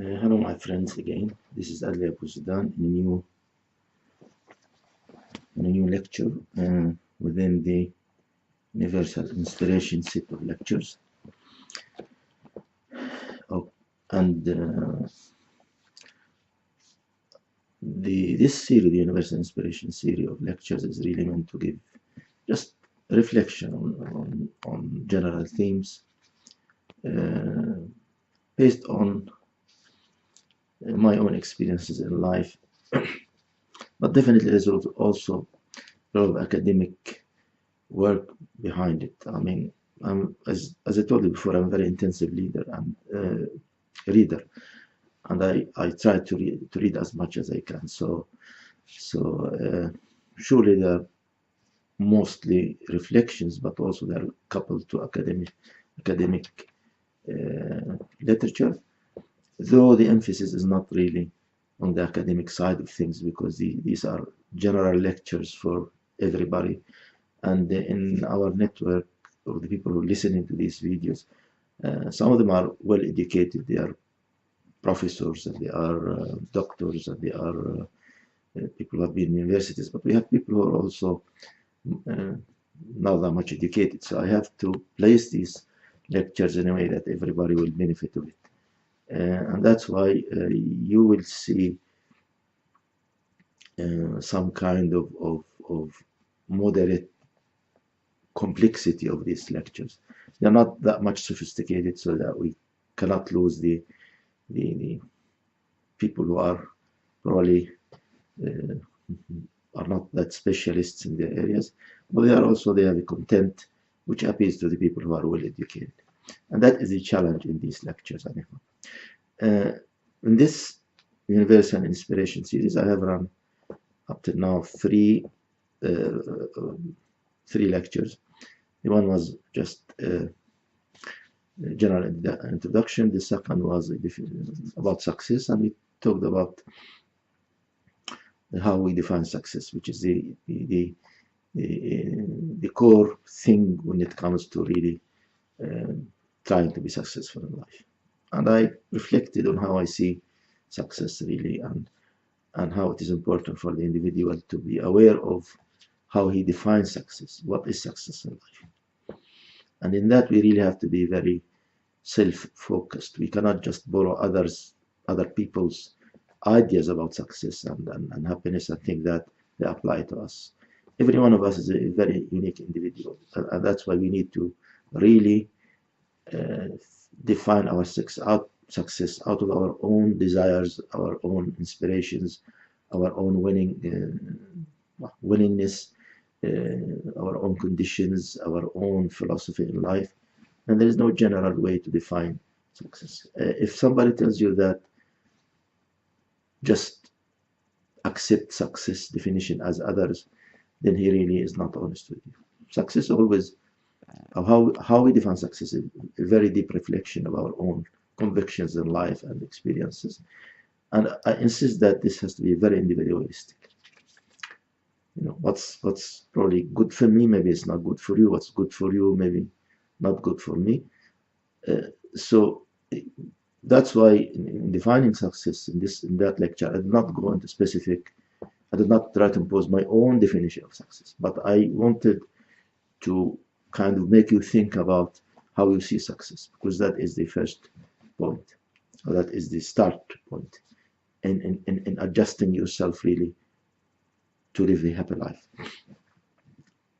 Hello, my friends. Again, this is Adli Abouzeedan in a new lecture within the Universal Inspiration set of lectures. Oh, and this series, the Universal Inspiration series of lectures, is really meant to give just reflection on general themes based on my own experiences in life. But definitely there's also a lot of academic work behind it. I mean, as I told you before, I'm a very intensive reader, and I try to read as much as I can. So surely they are mostly reflections, but also they are coupled to academic literature, though the emphasis is not really on the academic side of things, because these are general lectures for everybody. And in our network, or the people who are listening to these videos, some of them are well educated. They are professors, and they are doctors, and they are people who have been in universities. But we have people who are also not that much educated. So I have to place these lectures in a way that everybody will benefit of it. And that's why you will see some kind of moderate complexity of these lectures. They're not that much sophisticated, so that we cannot lose the people who are probably are not that specialists in their areas, but they have a content which appeals to the people who are well educated. And that is a challenge in these lectures. In this Universal Inspiration series, I have run up to now three lectures. The one was just general introduction. The second was about success, and we talked about how we define success, which is the core thing when it comes to really trying to be successful in life. And I reflected on how I see success really, and how it is important for the individual to be aware of how he defines success. What is success in life? And in that, we really have to be very self-focused. We cannot just borrow other people's ideas about success and happiness and think that they apply to us. Every one of us is a very unique individual, and that's why we need to really define our success out of our own desires, our own inspirations, our own willingness, our own conditions, our own philosophy in life. And there is no general way to define success. If somebody tells you that just accept success definition as others, then he really is not honest with you. Success always, how we define success is a very deep reflection of our own convictions in life and experiences. And I insist that this has to be very individualistic. What's probably good for me, maybe it's not good for you. What's good for you, maybe not good for me. So that's why in defining success in that lecture, I did not go into specific. I did not try to impose my own definition of success, but I wanted to kind of make you think about how you see success, because that is the first point, or that is the start point in adjusting yourself really to live a happy life.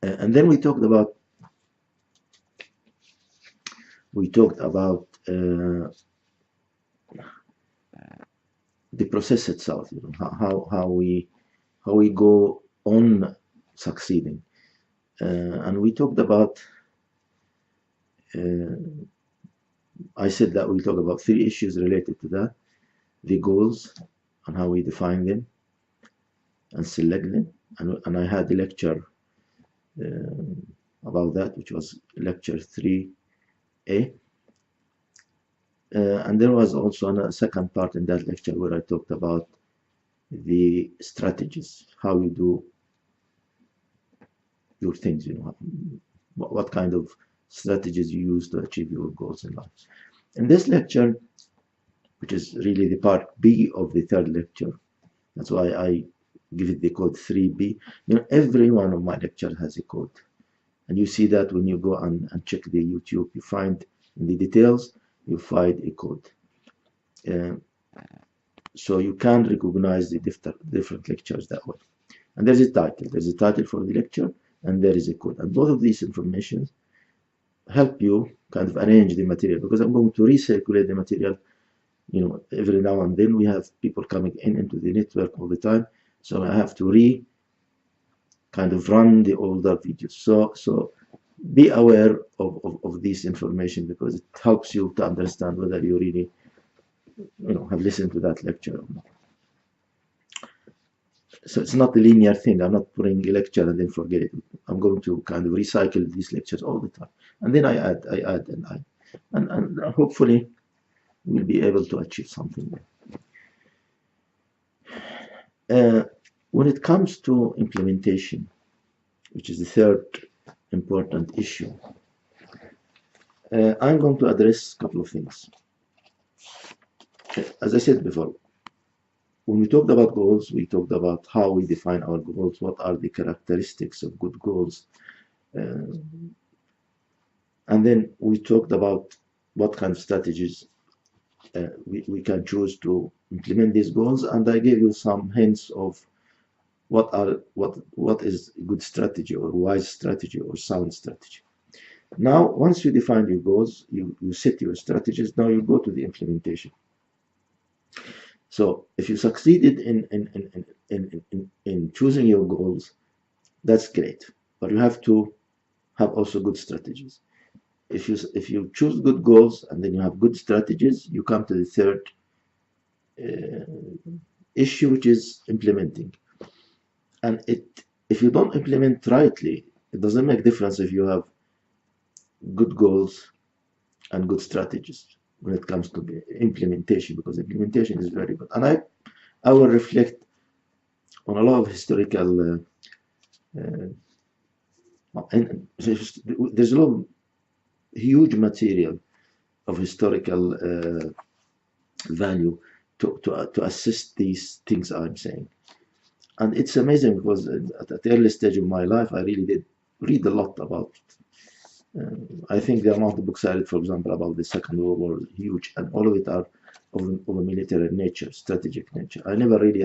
And then we talked about the process itself, how we go on succeeding, and we talked about. I said that we talk about three issues related to that: the goals and how we define them and select them. And I had a lecture about that, which was lecture 3A. And there was also a second part in that lecture where I talked about the strategies, how you do your things, what kind of strategies you use to achieve your goals in life. In this lecture, which is really the part B of the third lecture. That's why I give it the code 3B. You know, every one of my lectures has a code. And you see that when you go and check the YouTube, you find in the details, you find a code. So you can recognize the different lectures that way. And there's a title. There's a title for the lecture, and there is a code. And both of these information help you kind of arrange the material, because I'm going to recirculate the material, you know, every now and then. We have people coming into the network all the time, so I have to kind of run the older videos. So be aware of this information, because it helps you to understand whether you really, you know, have listened to that lecture or not. So it's not a linear thing. I'm not putting a lecture and then forget it. I'm going to kind of recycle these lectures all the time, and then I add, and hopefully we'll be able to achieve something there. When it comes to implementation, which is the third important issue, I'm going to address a couple of things. As I said before, when we talked about goals, we talked about how we define our goals, what are the characteristics of good goals, and then we talked about what kind of strategies we can choose to implement these goals, and I gave you some hints of what is a good strategy or wise strategy or sound strategy. Now, once you define your goals, you set your strategies. Now you go to the implementation. So if you succeeded in choosing your goals, that's great. But you have to have also good strategies. If you choose good goals and then you have good strategies, you come to the third issue, which is implementing. And if you don't implement rightly, it doesn't make difference if you have good goals and good strategies when it comes to the implementation, because implementation is very good. And I will reflect on a lot of historical and there's a lot of huge material of historical value to assist these things I'm saying. And it's amazing, because at the early stage of my life, I really did read a lot about I think the amount of books I read, for example, about the Second World War is huge, and all of it are of a military nature, strategic nature. I never really,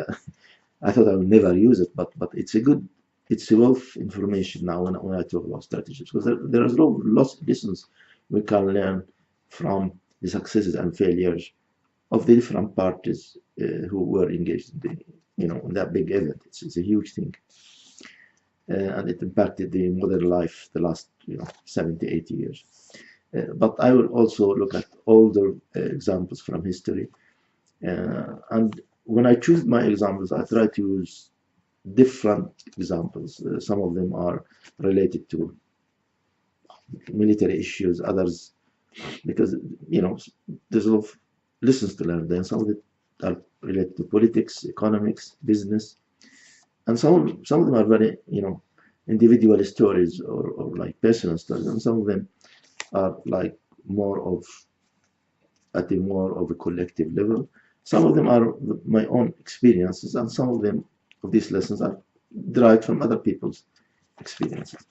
I thought I would never use it, but it's a wealth of information now when I talk about strategies, because there is lots of lessons we can learn from the successes and failures of the different parties who were engaged in in that big event. It's a huge thing. And it impacted the modern life the last 70, 80 years. But I will also look at older examples from history. And when I choose my examples, I try to use different examples. Some of them are related to military issues, others, because there's a lot of lessons to learn. Then some of it are related to politics, economics, business. And some of them are very, individual stories or like personal stories, and some of them are like at a more of a collective level. Some of them are my own experiences, and some of these lessons are derived from other people's experiences.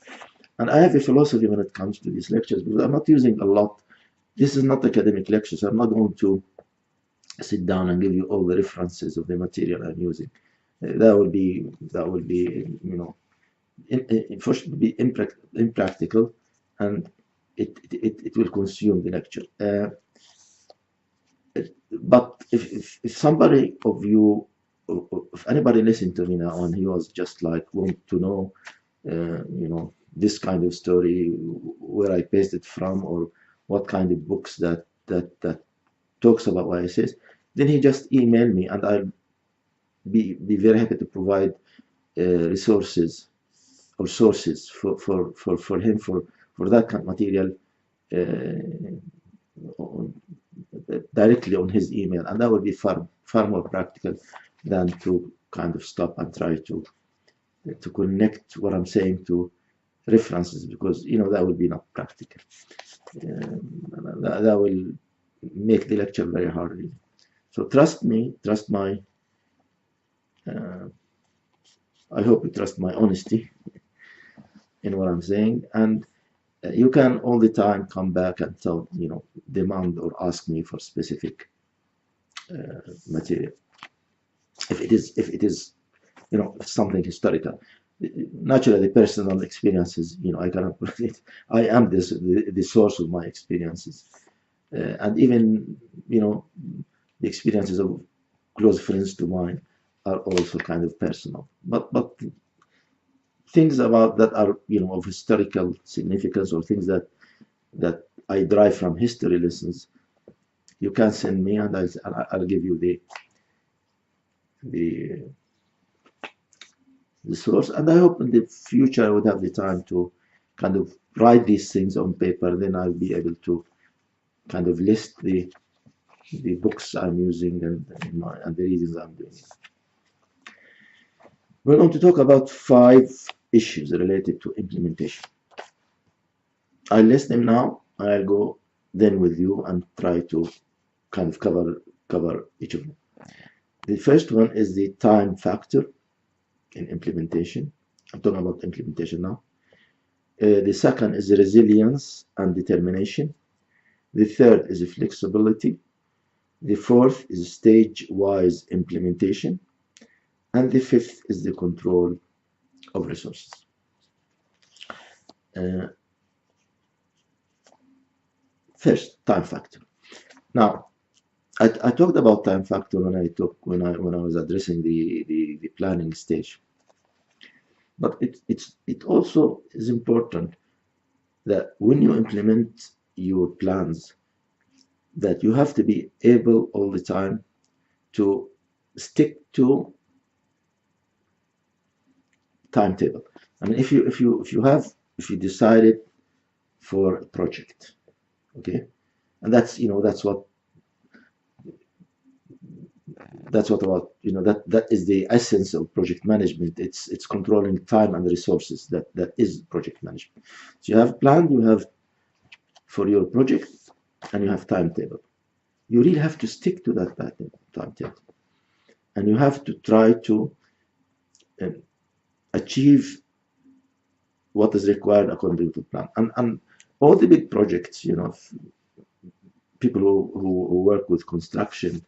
And I have a philosophy when it comes to these lectures, because I'm not using a lot. This is not academic lectures. I'm not going to sit down and give you all the references of the material I'm using. That would be first would be impractical, and it will consume the lecture. But if somebody of you, if anybody listened to me now and he was just like want to know, this kind of story, where I based it from, or what kind of books that talks about what I says, then he just email me, and I'll be very happy to provide resources or sources for him for that kind of material directly on his email, and that would be far more practical than to kind of stop and try to connect what I'm saying to references, because that would be not practical. That will make the lecture very hard, really. So trust me, trust my, I hope you trust my honesty in what I'm saying. And you can all the time come back and tell, demand or ask me for specific material. If it is, something historical. Naturally, personal experiences, I cannot put it. I am the source of my experiences. And even, the experiences of close friends to mine are also kind of personal. But things about that are, of historical significance, or things that I derive from history lessons, you can send me, and I'll give you the the source. And I hope in the future I would have the time to kind of write these things on paper. Then I'll be able to kind of list the books I'm using and the readings I'm doing. We're going to talk about 5 issues related to implementation. I'll list them now, and I'll go then with you and try to kind of cover each of them. The first one is the time factor in implementation. I'm talking about implementation now. The second is resilience and determination. The third is flexibility. The fourth is stage-wise implementation. And the fifth is the control of resources. First, time factor. Now, I talked about time factor when I was addressing the planning stage. But it also is important that when you implement your plans, that you have to be able all the time to stick to timetable. I mean, if you decided for a project, okay, and that's about, that is the essence of project management. It's controlling time and resources. That is project management. So you have planned, you have for your project, and you have timetable. You really have to stick to that timetable, and you have to try to achieve what is required according to the plan. And all the big projects, people who work with construction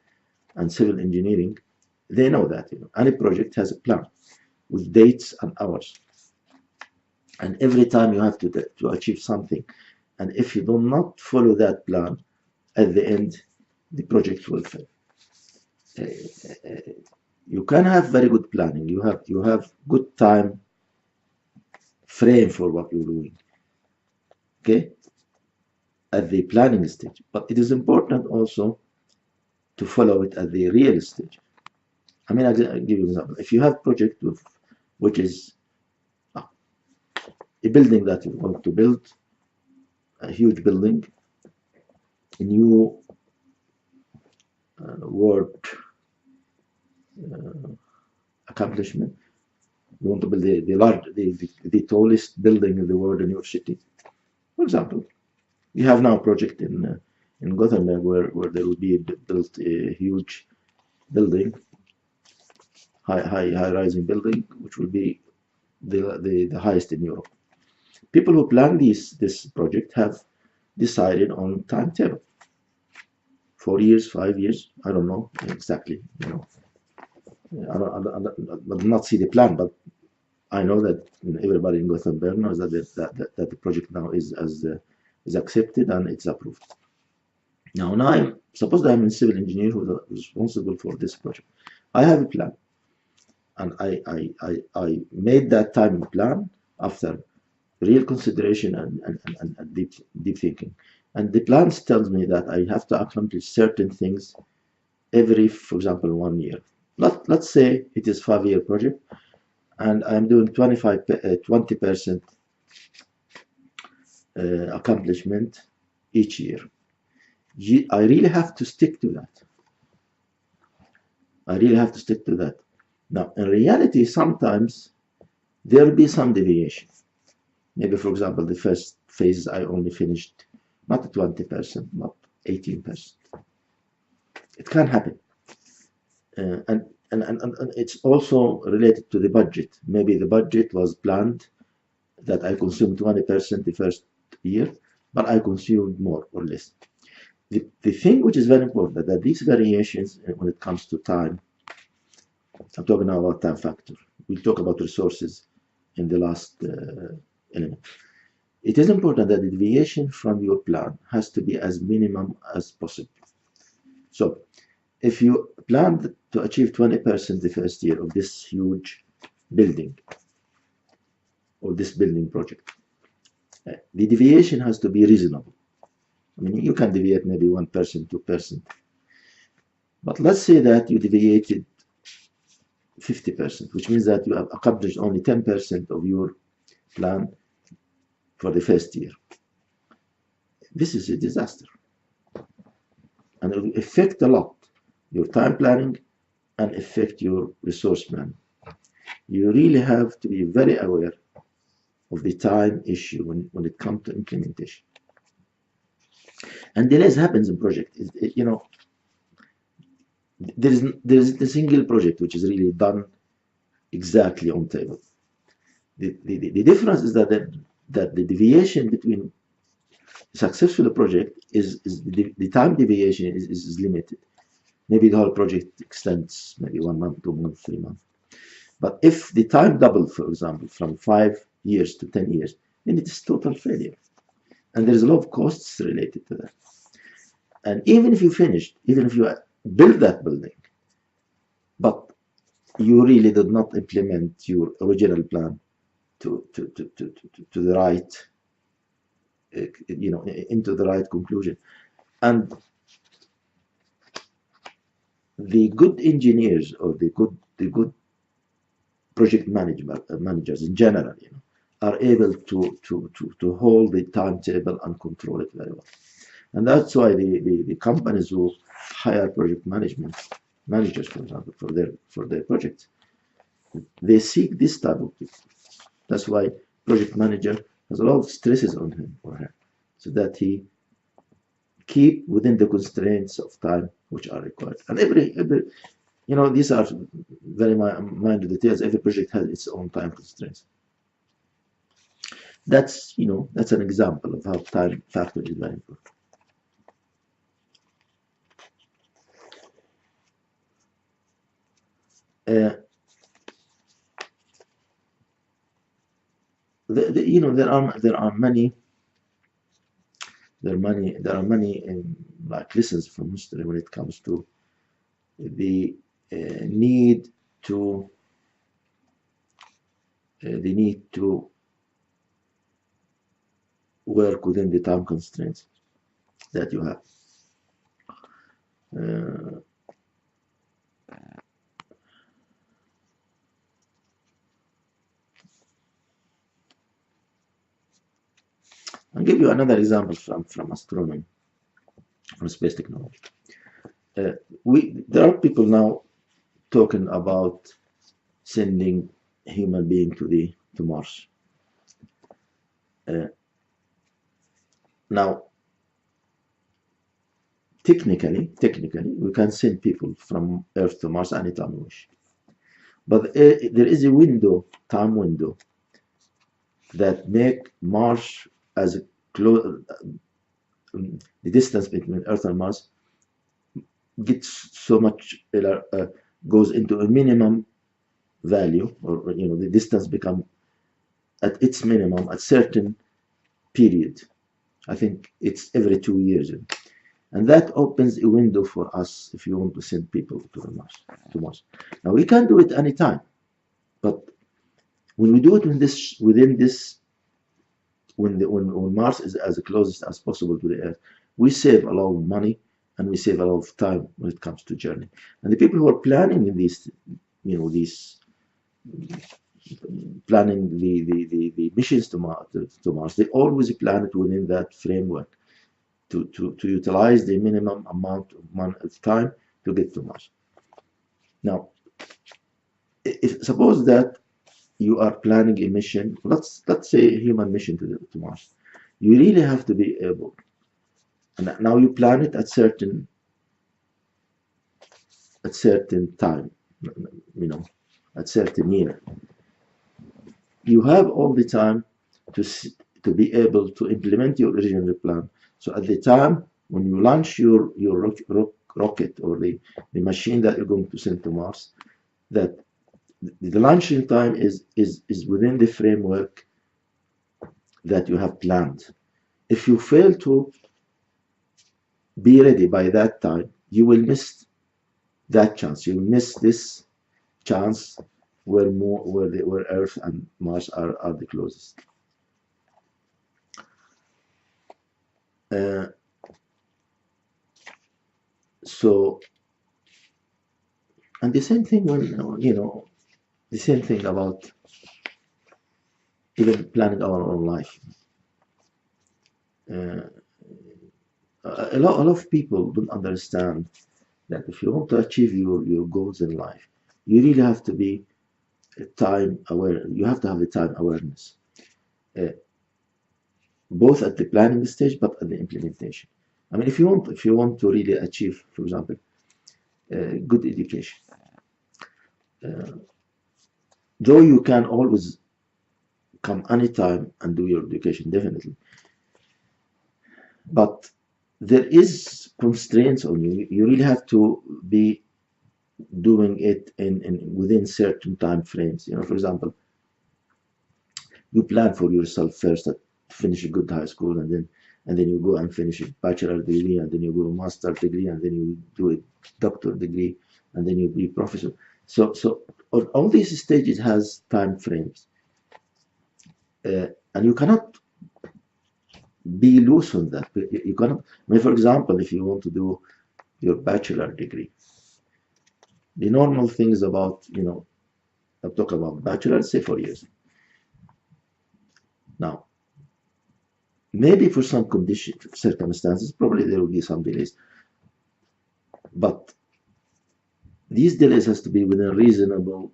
and civil engineering, they know that any project has a plan with dates and hours, and every time you have to achieve something. And if you do not follow that plan, at the end the project will fail. You can have very good planning, you have good time frame for what you're doing, okay, at the planning stage, but it is important also to follow it at the real stage. I mean, I'll give you an example. If you have project which is a building that you want to build, a huge building, a new world accomplishment. You want to build the tallest building in the world in your city, for example. You have now a project in Gothenburg where there will be built a huge building, high-rising building, which will be the highest in Europe. People who plan this project have decided on timetable. 4 years, 5 years, I don't know exactly. I do not see the plan, but I know that everybody in Gothenburg knows that the project now is accepted and it's approved. Now I'm supposed I'm a civil engineer who is responsible for this project. I have a plan, and I made that time plan after real consideration and deep thinking. And the plan tells me that I have to accomplish certain things every, for example, 1 year. Let's say it is 5-year project, and I'm doing 20% accomplishment each year. I really have to stick to that. I really have to stick to that. Now, in reality, sometimes there will be some deviation. Maybe, for example, the first phase I only finished not 20%, not 18%. It can happen. And it's also related to the budget. Maybe the budget was planned that I consumed 20% the first year, but I consumed more or less. The thing which is very important that these variations when it comes to time, I'm talking now about time factor. We'll talk about resources in the last element. It is important that the deviation from your plan has to be as minimum as possible. So if you plan to achieve 20% the first year of this huge building or this building project, the deviation has to be reasonable. I mean, you can deviate maybe 1%, 2%. But let's say that you deviated 50%, which means that you have accomplished only 10% of your plan for the first year. This is a disaster. And it will affect a lot your time planning and affect your resource planning. You really have to be very aware of the time issue when it comes to implementation. And delays happens in project. You know, there is a single project which is really done exactly on table. The difference is that the deviation between successful project is the time deviation is limited. Maybe the whole project extends maybe 1 month, 2 months, 3 months. But if the time doubled, for example, from 5 years to 10 years, then it is total failure. And there's a lot of costs related to that. And even if you finished, even if you built that building, but you really did not implement your original plan to the right, you know, into the right conclusion. And the good engineers or the good project managers in general, you know, are able to hold the timetable and control it very well. And that's why the companies who hire project managers, for example, for their projects, they seek this type of people. That's why project manager has a lot of stresses on him or her, so that he keep within the constraints of time which are required. And every you know, these are very minor details. Every project has its own time constraints. That's, you know, that's an example of how time factor is very important. You know, there are many like lessons from history when it comes to the need to work within the time constraints that you have. I'll give you another example from astronomy, from space technology. There are people now talking about sending human being to Mars. Now, technically, we can send people from Earth to Mars anytime we wish. But there is a time window, that make Mars as close, the distance between Earth and Mars gets so much, goes into a minimum value, or you know, the distance become at its minimum at certain period. I think it's every 2 years, and that opens a window for us if you want to send people to Mars. Now we can do it anytime, but when we do it within this, when Mars is as closest as possible to the Earth, we save a lot of money and we save a lot of time when it comes to journey. And the people who are planning in these, you know, planning the missions to Mars, they always plan it within that framework to utilize the minimum amount of time to get to Mars. Now, if suppose that you are planning a mission, let's say a human mission to Mars, you really have to be able. And now you plan it at certain at certain time, you know, at certain year. You have all the time to to be able to implement your original plan. So at the time when you launch your rocket or the machine that you're going to send to Mars, that the launching time is within the framework that you have planned. If you fail to be ready by that time, you will miss that chance. You will miss this chance where Earth and Mars are the closest. Uh, so, and the same thing when, you know, the same thing about even planning our own life. Uh, a lot of people don't understand that if you want to achieve your goals in life, you really have to be time aware. You have to have a time awareness, uh, both at the planning stage but at the implementation. I mean, if you want to really achieve, for example, good education, uh, though you can always come anytime and do your education, definitely, but there is constraints on you. You really have to be doing it in within certain time frames. You know, for example, you plan for yourself first that finish a good high school, and then you go and finish a bachelor degree, and then you go a master degree, and then you do a doctor degree, and then you be professor. So all these stages has time frames, and you cannot be loose on that. You cannot. I mean, for example, if you want to do your bachelor degree, the normal things about, you know, I talk about bachelor, say 4 years. Now, maybe for some circumstances, probably there will be some delays, but these delays has to be within a reasonable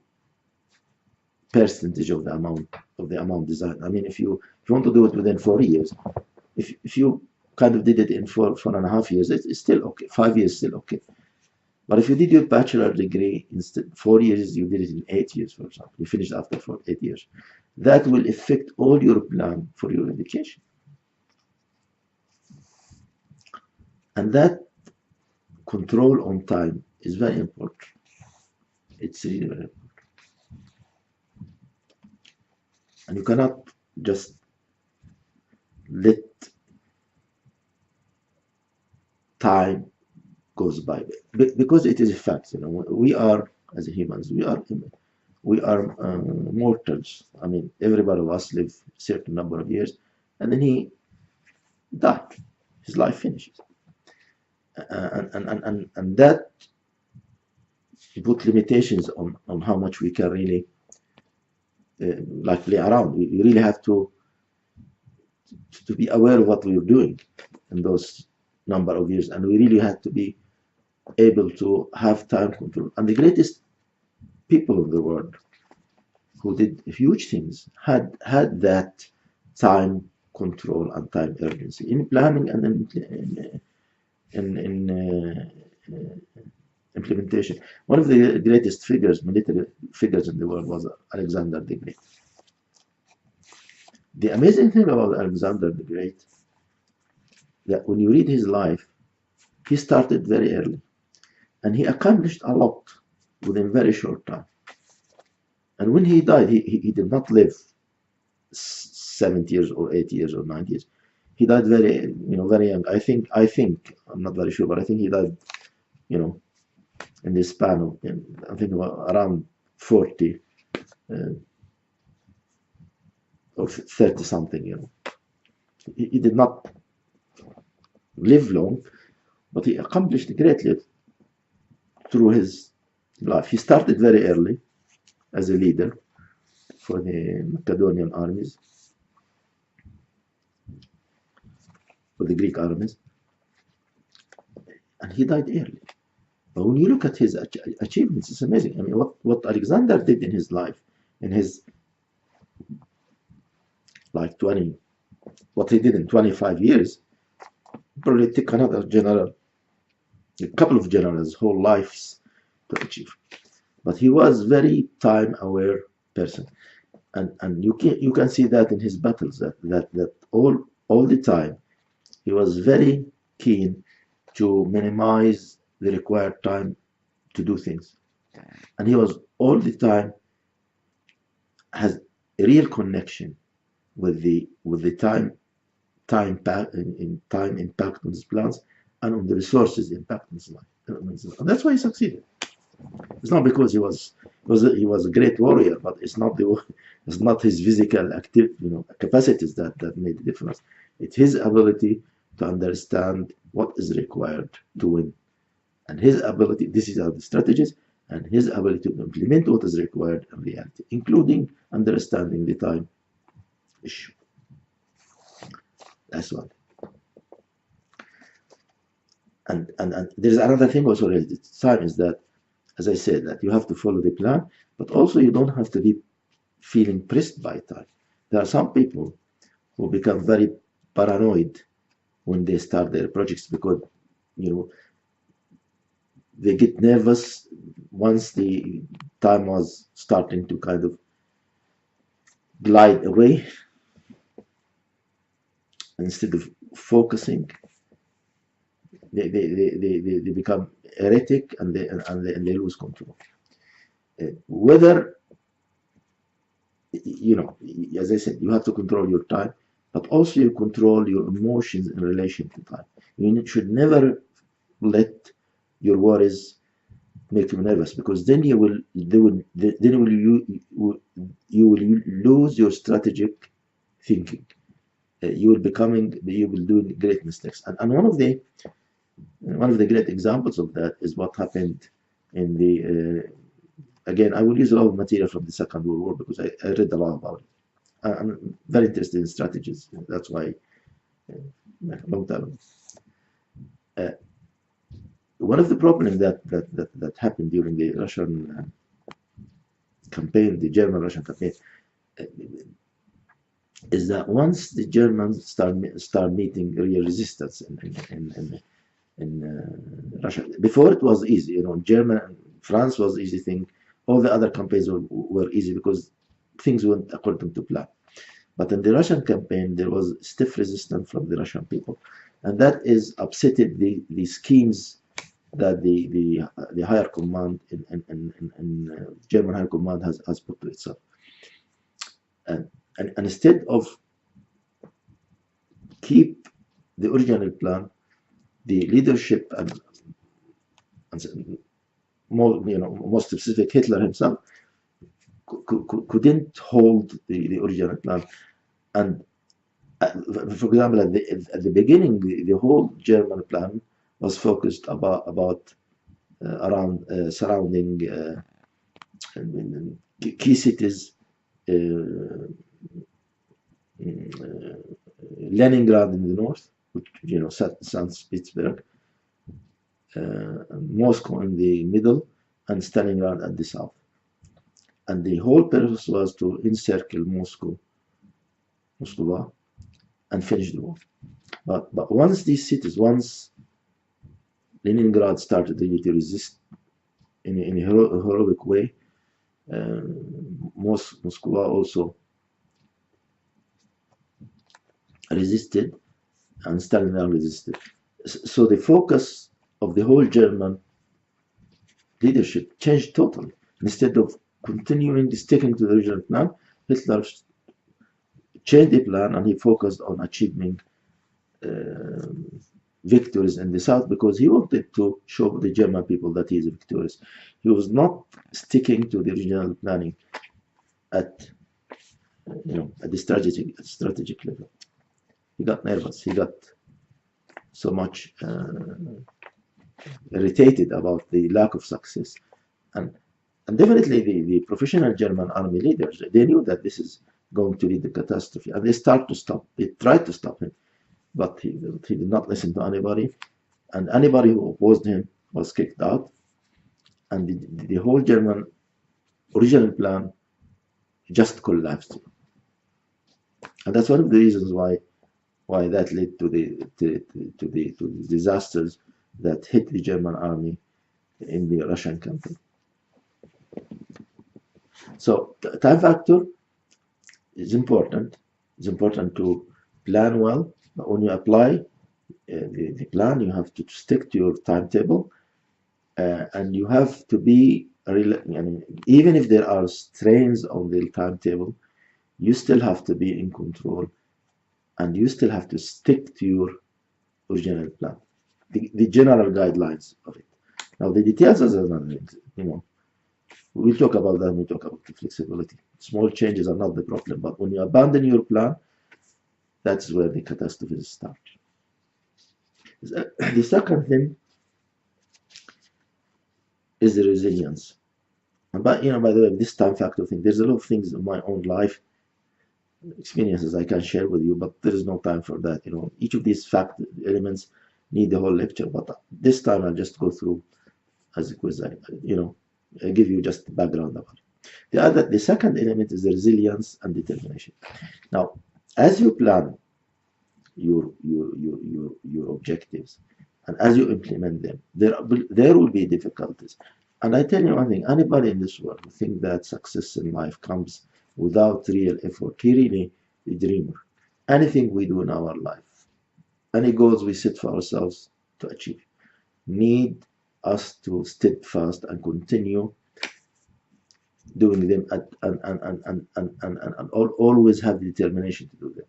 percentage of the amount designed. I mean, if you want to do it within 4 years, if you kind of did it in 4.5 years, it's still okay. 5 years still okay. But if you did your bachelor degree instead 4 years, you did it in 8 years, for example. You finished after 8 years. That will affect all your plan for your education. And that control on time is very important. It's really very important. And you cannot just let time goes by, because it is a fact. You know, we are, as humans, we are mortals. I mean, everybody of us live a certain number of years, and then he died. His life finishes, and that put limitations on how much we can really like play around. We really have to be aware of what we're doing in those number of years, and we really have to be able to have time control. And the greatest people in the world who did huge things had that time control and time urgency in planning and in implementation. One of the greatest military figures in the world was Alexander the Great. The amazing thing about Alexander the Great, that when you read his life, he started very early, and he accomplished a lot within a very short time. And when he died, he did not live 70 years or 80 years or 90 years. He died very, very young. I think, I'm not very sure, but I think he died, in the span of, I think around 40 or 30 something, He did not live long, but he accomplished greatly through his life. He started very early as a leader for the Macedonian armies, for the Greek armies, and he died early. But when you look at his achievements, it's amazing. I mean, what Alexander did in his life, in his like 20, what he did in 25 years, probably took another general, a couple of generals' whole lives to achieve. But he was very time-aware person, and you can see that in his battles, that all the time he was very keen to minimize the required time to do things, and he was all the time has a real connection with the time impact on his plans and on the resources impact on his life. And that's why he succeeded. It's not because he was a great warrior, but it's not his physical active capacities that made the difference. It's his ability to understand what is required to win, and his ability. These are the strategies, and his ability to implement what is required in reality, including understanding the time issue. That's one. And there's another thing also related to time is that, as I said, that you have to follow the plan, but also you don't have to be feeling pressed by time. There are some people who become very paranoid when they start their projects because they get nervous once the time was starting to kind of glide away. Instead of focusing, they become erratic and they lose control. Whether as I said, you have to control your time, but also you control your emotions in relation to time. You should never let your worries make you nervous, because then you will lose your strategic thinking. You will do great mistakes. And one of the great examples of that is what happened in the again, I will use a lot of material from the Second World War because I read a lot about it. I'm very interested in strategies. That's why a long time ago. One of the problems that happened during the Russian campaign, the German-Russian campaign, is that once the Germans start meeting real resistance in Russia. Before it was easy, France was easy thing. All the other campaigns were easy because things went according to plan. But in the Russian campaign, there was stiff resistance from the Russian people, and that is upsetted the schemes that the higher command in German higher command has put to itself. And instead of keep the original plan, the leadership and most specific Hitler himself couldn't hold the original plan. And for example, at the beginning, the whole German plan was focused around surrounding key cities, Leningrad in the north, which St. Petersburg, Moscow in the middle, and Stalingrad at the south. And the whole purpose was to encircle Moscow, and finish the war. But once these cities, once Leningrad started to resist in a heroic way, Moscow also resisted, and Stalingrad resisted. So the focus of the whole German leadership changed totally. Instead of sticking to the original plan, Hitler changed the plan and he focused on achieving victories in the south, because he wanted to show the German people that he is victorious. He was not sticking to the original planning at the strategic level. He got nervous. He got so much irritated about the lack of success, and definitely the professional German army leaders, they knew that this is going to lead to catastrophe, and they tried to stop him, but he did not listen to anybody, and anybody who opposed him was kicked out, and the whole German original plan just collapsed. And that's one of the reasons why that led to the disasters that hit the German army in the Russian campaign. So time factor is important. It's important to plan well. But when you apply the plan, you have to stick to your timetable, and you have to be even if there are strains on the timetable, you still have to be in control, and you still have to stick to your original plan, the general guidelines of it. Now the details is another thing, we'll talk about that when we talk about the flexibility. Small changes are not the problem, but when you abandon your plan, that's where the catastrophes start. The second thing is the resilience. And by the way, this time factor thing, there's a lot of things in my own life experiences I can share with you, but there is no time for that. Each of these elements need the whole lecture, but this time I'll just go through as a quiz. I give you just the background about it. The second element is the resilience and determination. Now, as you plan your objectives, and as you implement them, there will be difficulties. And I tell you one thing: anybody in this world who thinks that success in life comes without real effort, he really a dreamer. Anything we do in our life, any goals we set for ourselves to achieve, need us to steadfast and continue doing them and always have the determination to do them.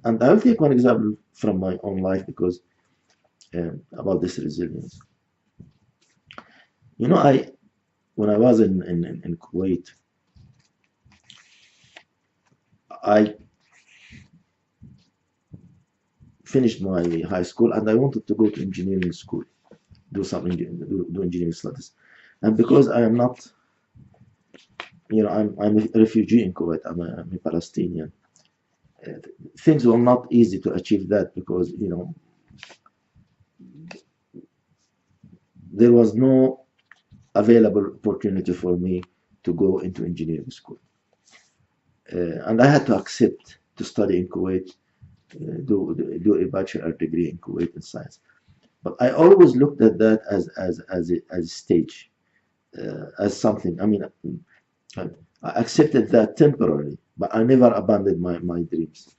And I'll take one example from my own life because about this resilience. When I was in Kuwait, I finished my high school and I wanted to go to engineering school, do engineering studies. And because I am not, I'm a refugee in Kuwait, I'm a Palestinian. Things were not easy to achieve that because, there was no available opportunity for me to go into engineering school. And I had to accept to study in Kuwait, do a bachelor degree in Kuwait in science. But I always looked at that as a stage, as something. I accepted that temporarily, but I never abandoned my dreams.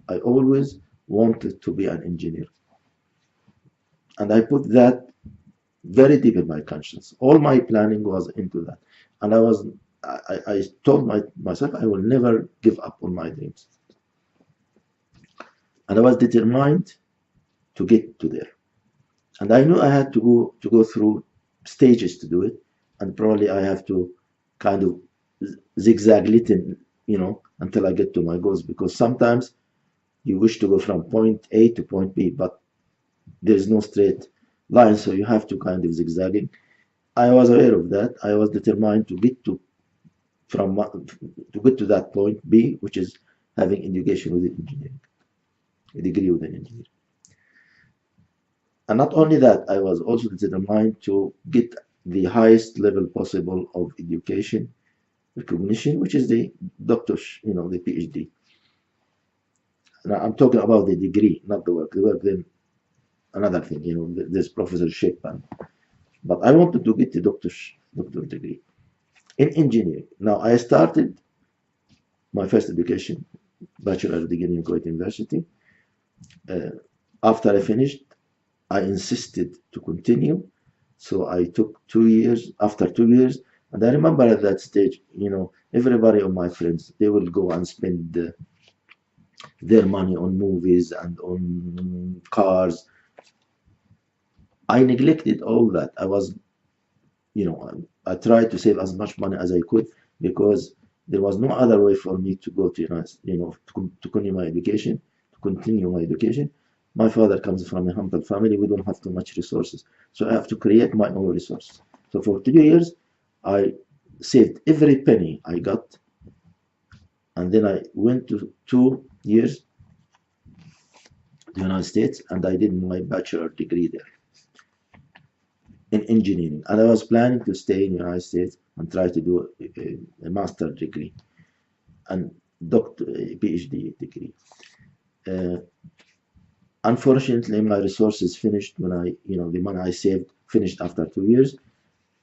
I always wanted to be an engineer. And I put that very deep in my conscience. All my planning was into that. And I told myself I will never give up on my dreams. And I was determined to get to there. And I knew I had to go through stages to do it. And probably I have to kind of zigzag little, until I get to my goals. Because sometimes you wish to go from point A to point B, but there is no straight line, so you have to kind of zigzagging. I was aware of that. I was determined to get to that point B, which is having education within engineering, a degree within engineering. And not only that, I was also determined to get the highest level possible of education recognition, which is the doctor's, the PhD. Now I'm talking about the degree, not the work. The work, then another thing, there's professorship, but I wanted to get the doctor degree in engineering. Now I started my first education, bachelor degree in Kuwait University. After I finished, I insisted to continue, so I took 2 years. After 2 years, and I remember at that stage, everybody of my friends, they will go and spend their money on movies and on cars. I neglected all that. I was, I tried to save as much money as I could because there was no other way for me to go to, to continue my education, My father comes from a humble family. We don't have too much resources. So I have to create my own resources. So for 2 years, I saved every penny I got. And then I went to 2 years to the United States and I did my bachelor degree there in engineering. And I was planning to stay in the United States and try to do a master's degree and PhD degree. Unfortunately, my resources finished when the money I saved finished after 2 years,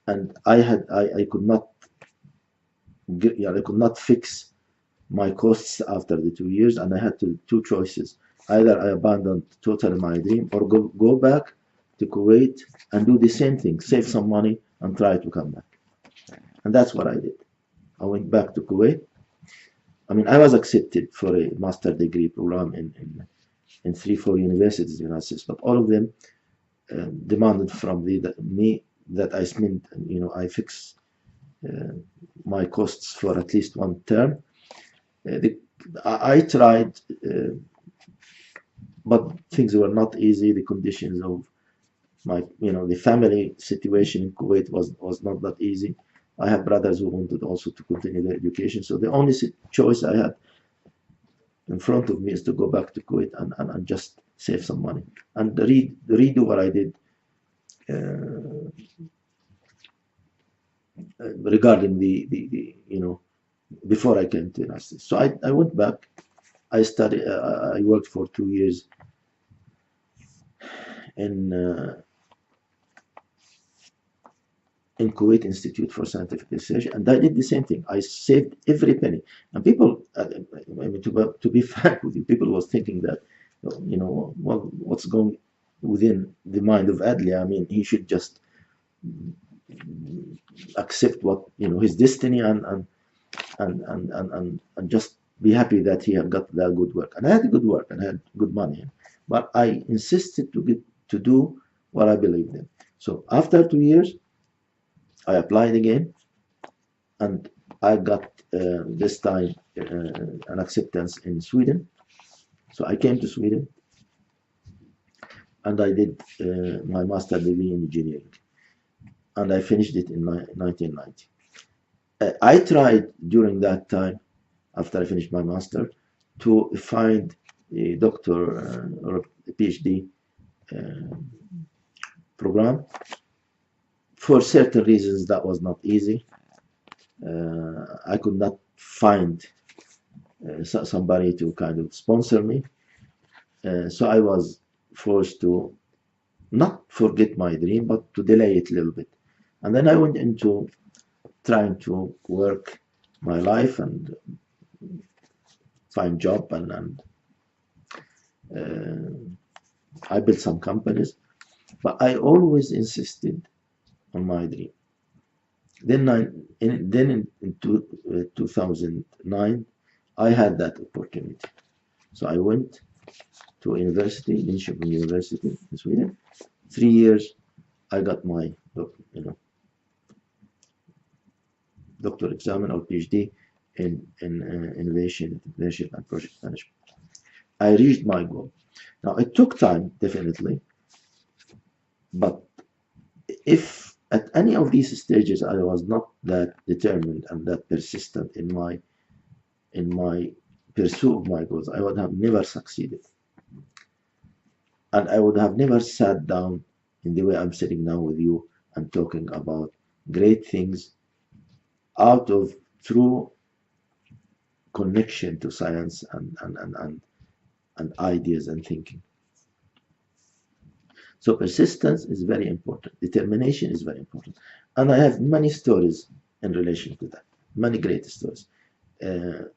and I could not I could not fix my costs after the 2 years, and I had two choices. Either I abandoned totally my dream, or go back to Kuwait and do the same thing, save some money and try to come back. And that's what I did. I went back to Kuwait. I mean, I was accepted for a master degree program in 3-4 universities in the United States, but all of them demanded from me that I spend, I fix my costs for at least one term. I tried, but things were not easy. The conditions of my, the family situation in Kuwait was not that easy. I have brothers who wanted also to continue their education, so the only choice I had in front of me is to go back to Kuwait and just save some money and redo what I did regarding the before I came to the United States. So I went back. I studied. I worked for 2 years in Kuwait Institute for Scientific Research, and I did the same thing. I saved every penny. And people, I mean, to be frank with you, people was thinking that, well, what's going within the mind of Adli? I mean, he should just accept what his destiny and just be happy that he had got that good work. And I had good work and I had good money, but I insisted to do what I believed in. So after 2 years, I applied again, and I got this time an acceptance in Sweden. So I came to Sweden, and I did my master degree in engineering, and I finished it in 1990. I tried during that time, after I finished my master, to find a doctor or a PhD program. For certain reasons, that was not easy. I could not find somebody to kind of sponsor me. So I was forced to not forget my dream, but to delay it a little bit. And then I went into trying to work my life and find job, and I built some companies, but I always insisted on my dream. Then in 2009, I had that opportunity. So I went to a university, Linköping University in Sweden. 3 years, I got my doctor exam or PhD in innovation, entrepreneurship, and project management. I reached my goal. Now it took time, definitely, but if at any of these stages I was not that determined and that persistent in my pursuit of my goals, I would have never succeeded, and I would have never sat down in the way I'm sitting now with you and talking about great things out of true connection to science and ideas and thinking. So persistence is very important. Determination is very important. And I have many stories in relation to that, many great stories. There's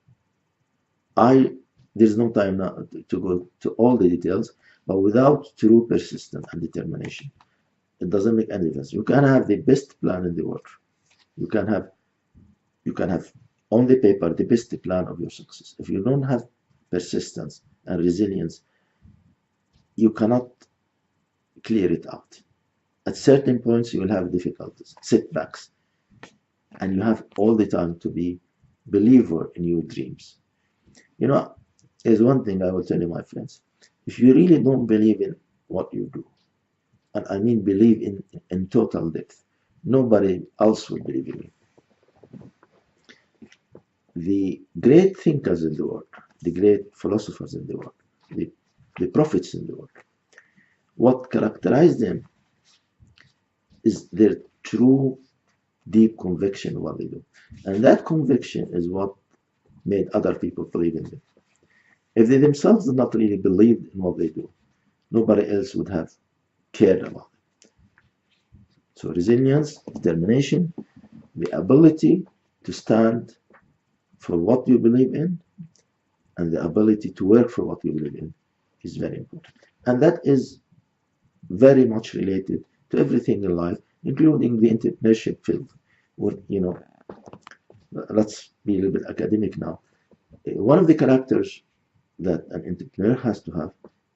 no time now to go to all the details, but without true persistence and determination, it doesn't make any difference. You can have the best plan in the world. You can have on the paper the best plan of your success. If you don't have persistence and resilience, you cannot clear it out. At certain points, you will have difficulties, setbacks, and you have all the time to be believer in your dreams. There's one thing I will tell you, my friends. If you really don't believe in what you do, and I mean believe in total depth, nobody else will believe in you. The great thinkers in the world, the great philosophers in the world, the prophets in the world, what characterized them is their true deep conviction in what they do. And that conviction is what made other people believe in them. If they themselves did not really believe in what they do, nobody else would have cared about it. So resilience, determination, the ability to stand for what you believe in, and the ability to work for what you believe in is very important. And that is very much related to everything in life, including the entrepreneurship field. Let's be a little bit academic now. One of the characters that an entrepreneur has to have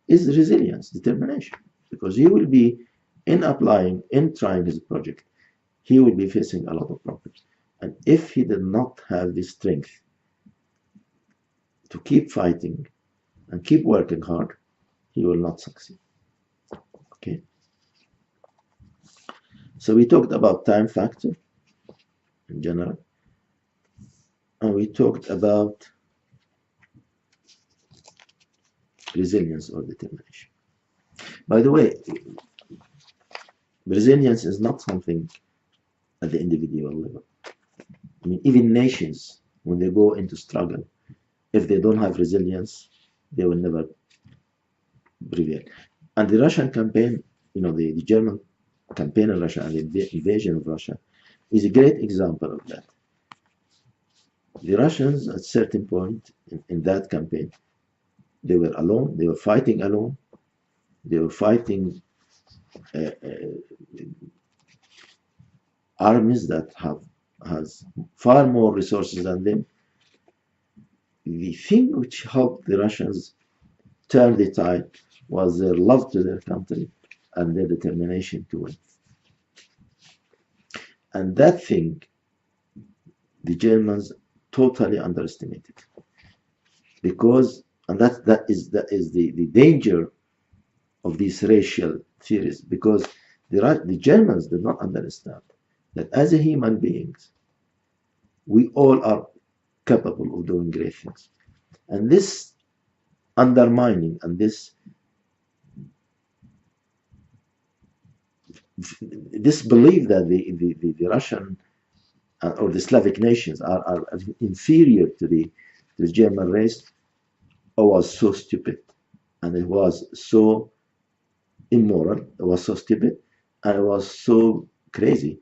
is resilience, determination, because he will be in applying, in trying his project, he will be facing a lot of problems. And if he did not have the strength to keep fighting and keep working hard, he will not succeed. Okay. So we talked about time factor in general, and we talked about resilience or determination. By the way, resilience is not something at the individual level. I mean, even nations, when they go into struggle, if they don't have resilience, they will never prevail. And the Russian campaign, the German campaign in Russia and the invasion of Russia is a great example of that. The Russians, at a certain point in that campaign, they were alone, they were fighting alone, they were fighting armies that has far more resources than them. The thing which helped the Russians turn the tide was their love to their country and their determination to win. And that thing, the Germans totally underestimated, because, and that is the danger of these racial theories, because the Germans did not understand that as a human beings, we all are capable of doing great things. And this undermining and this belief that the Russian or the Slavic nations are inferior to the German race was so stupid, and it was so immoral, it was so stupid, and it was so crazy,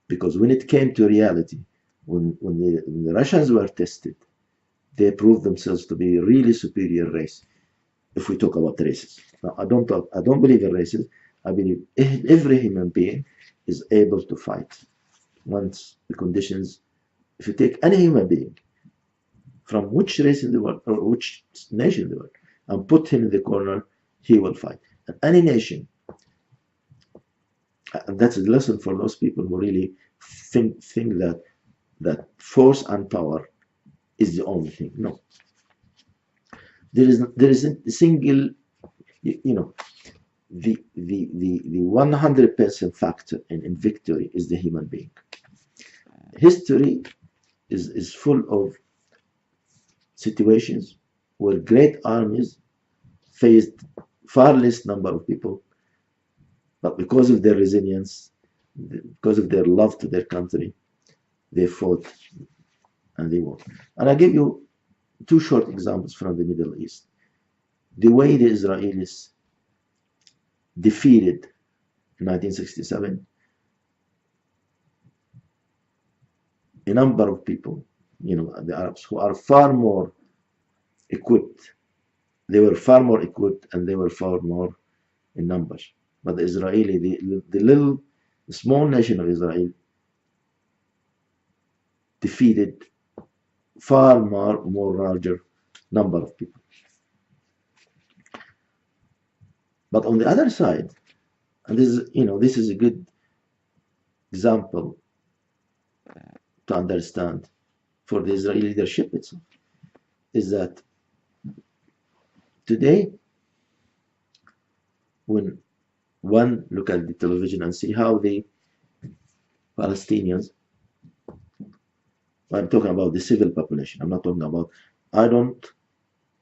because when it came to reality, when the Russians were tested, they proved themselves to be a really superior race. If we talk about races, now I don't believe in races. I believe every human being is able to fight once the conditions. If you take any human being, from which race in the world or which nation in the world, and put him in the corner, he will fight. And any nation, and that's a lesson for those people who really think that force and power is the only thing. No, there isn't a single, the 100% factor in victory is the human being. History is full of situations where great armies faced far less number of people, but because of their resilience, because of their love to their country, they fought and they won. And I give you two short examples from the Middle East. The way the Israelis defeated in 1967 a number of people, the Arabs, who are far more equipped. They were far more equipped and they were far more in numbers. But the Israeli, the small nation of Israel, defeated far more larger number of people. But on the other side, and this is a good example to understand for the Israeli leadership itself, is that today, when one look at the television and see how the Palestinians, I'm talking about the civil population, I'm not talking about, I don't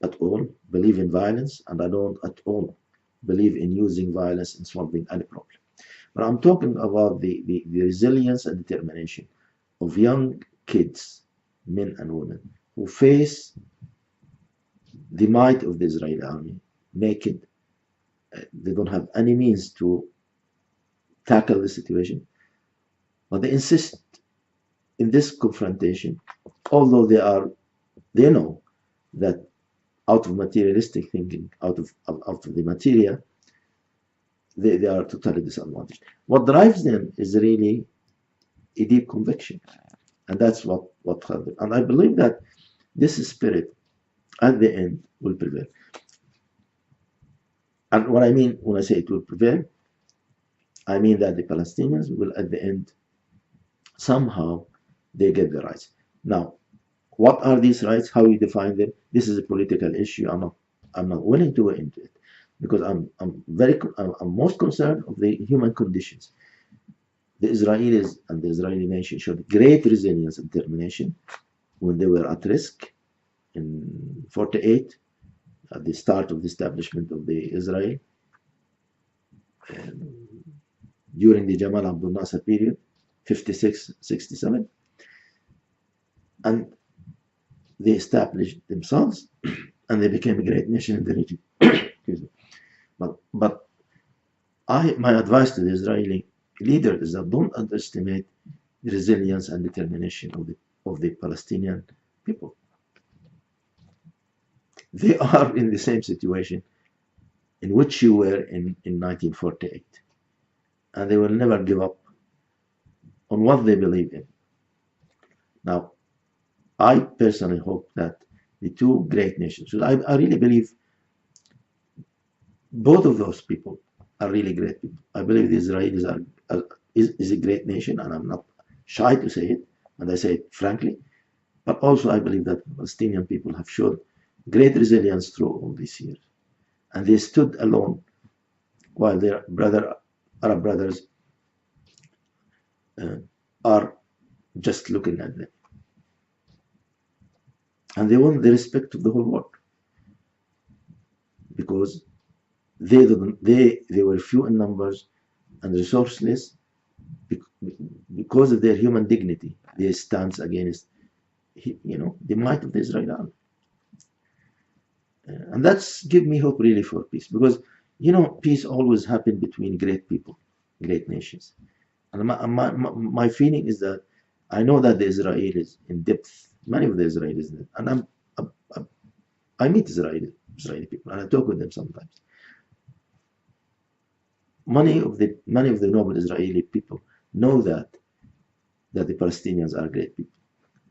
at all believe in violence, and I don't at all believe in using violence in solving any problem. But I'm talking about the resilience and determination of young kids, men and women, who face the might of the Israeli army naked. They don't have any means to tackle the situation, but they insist in this confrontation, although they know that out of materialistic thinking, out of the material, they are totally disadvantaged. What drives them is really a deep conviction, and that's what happened. And I believe that this spirit at the end will prevail. And what I mean when I say it will prevail, I mean that the Palestinians will at the end somehow they get the rights. Now, what are these rights? How you define them? This is a political issue. I'm not willing to go into it because I'm most concerned of the human conditions. The Israelis and the Israeli nation showed great resilience and determination when they were at risk in 48 at the start of the establishment of the Israel, during the Jamal Abdel Nasser period, 56, 67, and they established themselves and they became a great nation in the region. Excuse me. But my advice to the Israeli leader is that don't underestimate the resilience and determination of the Palestinian people. They are in the same situation in which you were in 1948, and they will never give up on what they believe in. Now, I personally hope that the two great nations, I really believe both of those people are really great people. I believe the Israelis is a great nation, and I'm not shy to say it, and I say it frankly. But also, I believe that Palestinian people have shown great resilience through all these years, and they stood alone while their Arab brothers are just looking at them, and they won the respect of the whole world because they were few in numbers and resourceless. Because of their human dignity, they stand against the might of the Israeli army. And that's give me hope really for peace, because peace always happens between great people, great nations. And my feeling is that I know that the Israelis in depth, many of the Israelis, and I meet Israeli people and I talk with them sometimes. Many of the noble Israeli people know that the Palestinians are great people,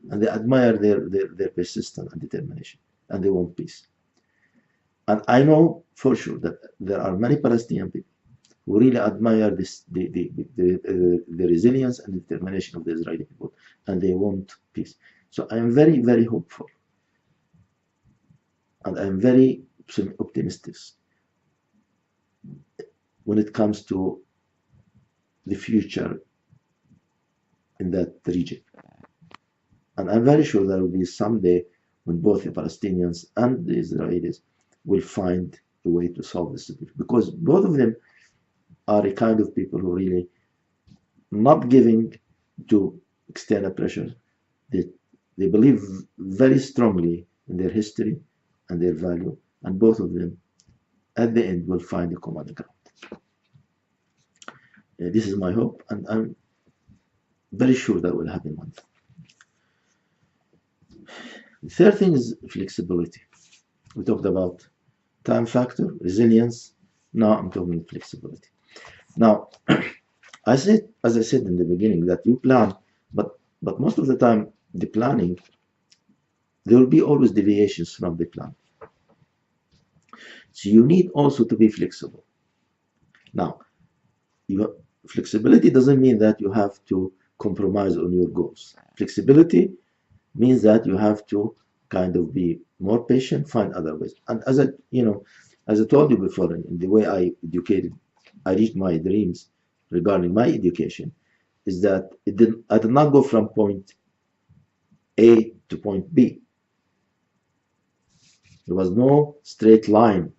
and they admire their persistence and determination, and they want peace. And I know for sure that there are many Palestinian people who really admire the resilience and determination of the Israeli people, and they want peace. So I am very, very hopeful, and I am very optimistic when it comes to the future in that region. And I'm very sure there will be someday when both the Palestinians and the Israelis will find a way to solve this situation, because both of them are a kind of people who really not giving to external pressure. They believe very strongly in their history and their value, and both of them at the end will find a common ground. This is my hope, and I'm very sure that will happen one day. The third thing is flexibility. We talked about time factor, resilience. Now I'm talking flexibility. Now, as I said in the beginning, that you plan, but most of the time, the planning, there will be always deviations from the plan. So you need also to be flexible. Now, flexibility doesn't mean that you have to compromise on your goals. Flexibility means that you have to kind of be more patient, find other ways. And as I told you before, in the way I reached my dreams regarding my education, is that I did not go from point A to point B. There was no straight line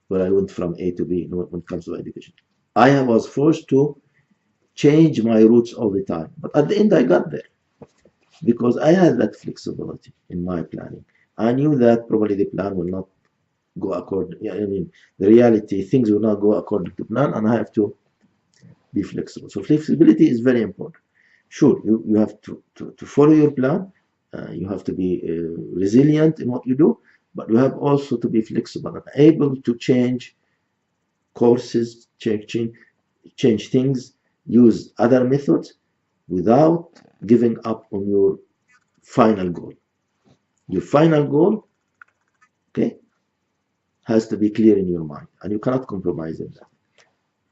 where I went from A to B when it comes to education. I was forced to change my routes all the time. But at the end, I got there because I had that flexibility in my planning. I knew that probably the plan will not go according, the reality, things will not go according to plan, and I have to be flexible. So flexibility is very important. Sure, you have to follow your plan. You have to be resilient in what you do, but you have also to be flexible and able to change courses, change things, use other methods without giving up on your final goal. Your final goal, okay, has to be clear in your mind, and you cannot compromise in that.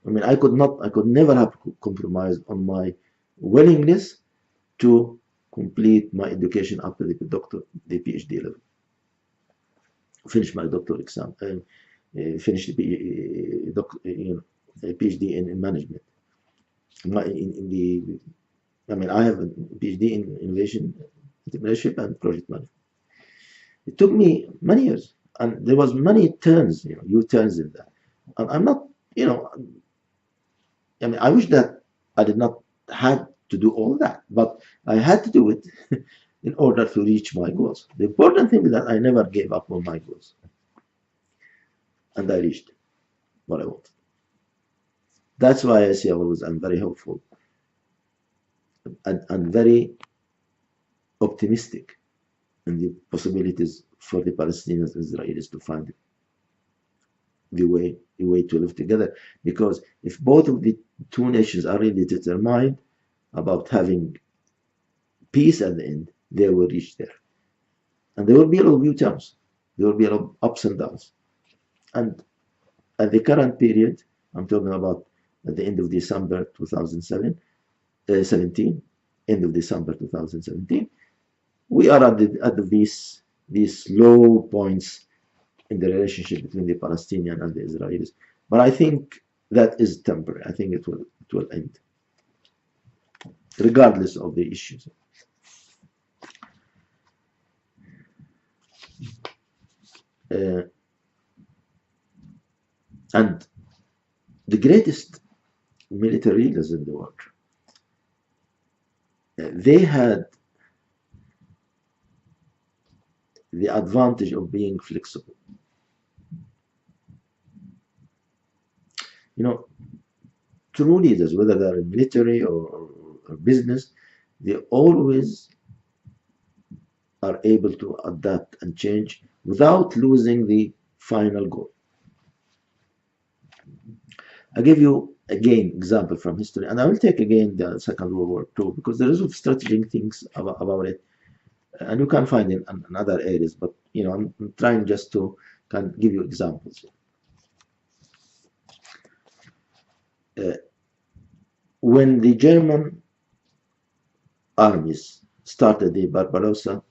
I mean, I could never have compromised on my willingness to complete my education up to the PhD level, finish my doctoral exam, and finish the PhD in management. I mean, I have a PhD in innovation, entrepreneurship, and project management. It took me many years, and there was many turns, U-turns in that. And I'm not, I mean, I wish that I did not have to do all that, but I had to do it in order to reach my goals. The important thing is that I never gave up on my goals, and I reached what I wanted. That's why I say always I'm very hopeful and very optimistic in the possibilities for the Palestinians and Israelis to find the way to live together. Because if both of the two nations are really determined about having peace at the end, they will reach there. And there will be a lot of U-turns. There will be a lot of ups and downs. And at the current period, I'm talking about at the end of December 2017, end of December 2017, we are at these low points in the relationship between the Palestinians and the Israelis. But I think that is temporary. I think it will end, regardless of the issues. And the greatest military leaders in the world, they had the advantage of being flexible. True leaders, whether they're in military or business, they always are able to adapt and change without losing the final goal. I give you again example from history, and I will take again the Second World War II because there is strategic things about it, and you can find it in other areas. But I'm trying just to give you examples. When the German armies started the Barbarossa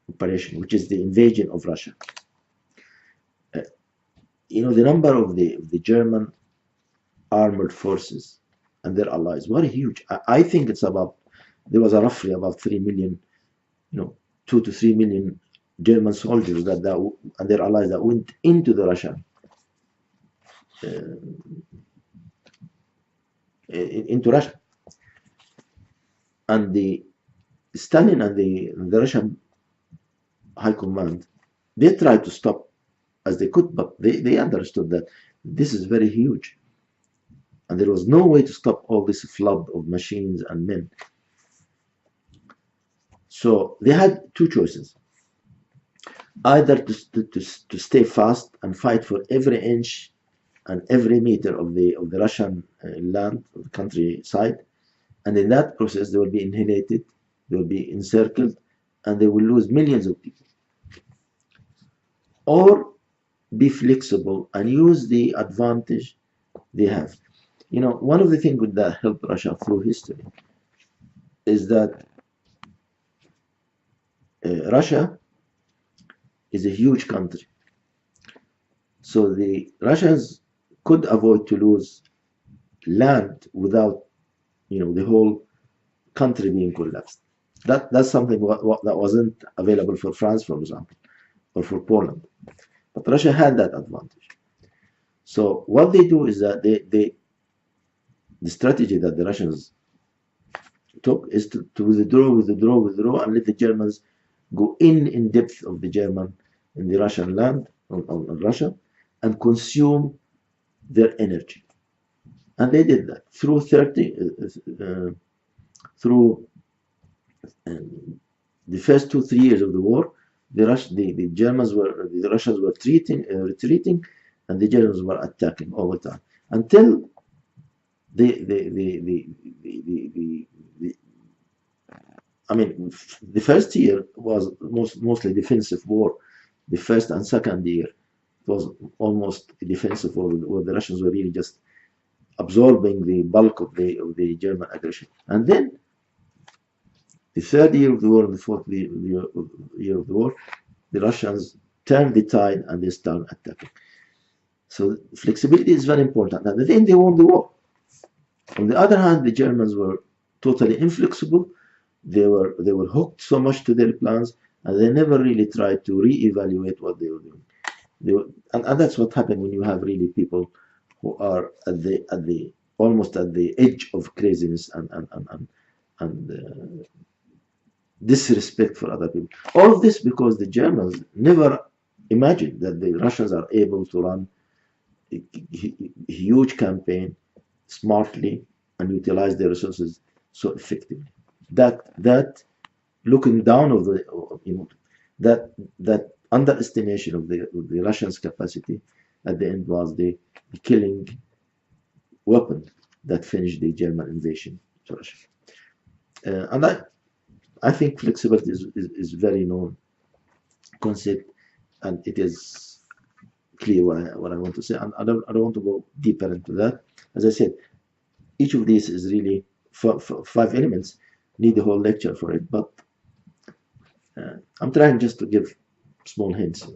operation, which is the invasion of Russia, the number of the German armored forces and their allies were huge. I think it's there was roughly about 3 million, 2 to 3 million German soldiers and their allies that went into the Russian into Russia. And the Stalin and the Russian high command, they tried to stop as they could, but they understood that this is very huge. And there was no way to stop all this flood of machines and men. So they had two choices. Either to stay fast and fight for every inch and every meter of the Russian land, of the countryside, and in that process they will be annihilated, they will be encircled, and they will lose millions of people. Or be flexible and use the advantage they have. One of the things that helped Russia through history is that Russia is a huge country. So the Russians could avoid to lose land without, the whole country being collapsed. That's something that wasn't available for France, for example, or for Poland. But Russia had that advantage. So what they do is that the strategy that the Russians took is to withdraw, and let the Germans go in depth of the Russian land, on Russia, and consume their energy. And they did that through through the first 2 3 years of the war. The Germans were the Russians were retreating, and the Germans were attacking all the time until the I mean, the first year was mostly defensive war. The first and second year was almost a defensive war, where the Russians were really just absorbing the bulk of the German aggression. And then the third year of the war and the fourth year of the war, the Russians turned the tide and they started attacking. So flexibility is very important. And then they won the war. On the other hand, the Germans were totally inflexible. They were hooked so much to their plans, and they never really tried to re-evaluate what they were doing. And that's what happened when you have really people who are almost at the edge of craziness and disrespect for other people. All of this because the Germans never imagined that the Russians are able to run a huge campaign smartly and utilize their resources so effectively. That looking down of that underestimation of the Russians' capacity at the end was the killing weapon that finished the German invasion to Russia. And I think flexibility is very known concept, and it is clear what I want to say, and I don't want to go deeper into that. As I said, each of these is really five elements, need a whole lecture for it, but I'm trying just to give small hints.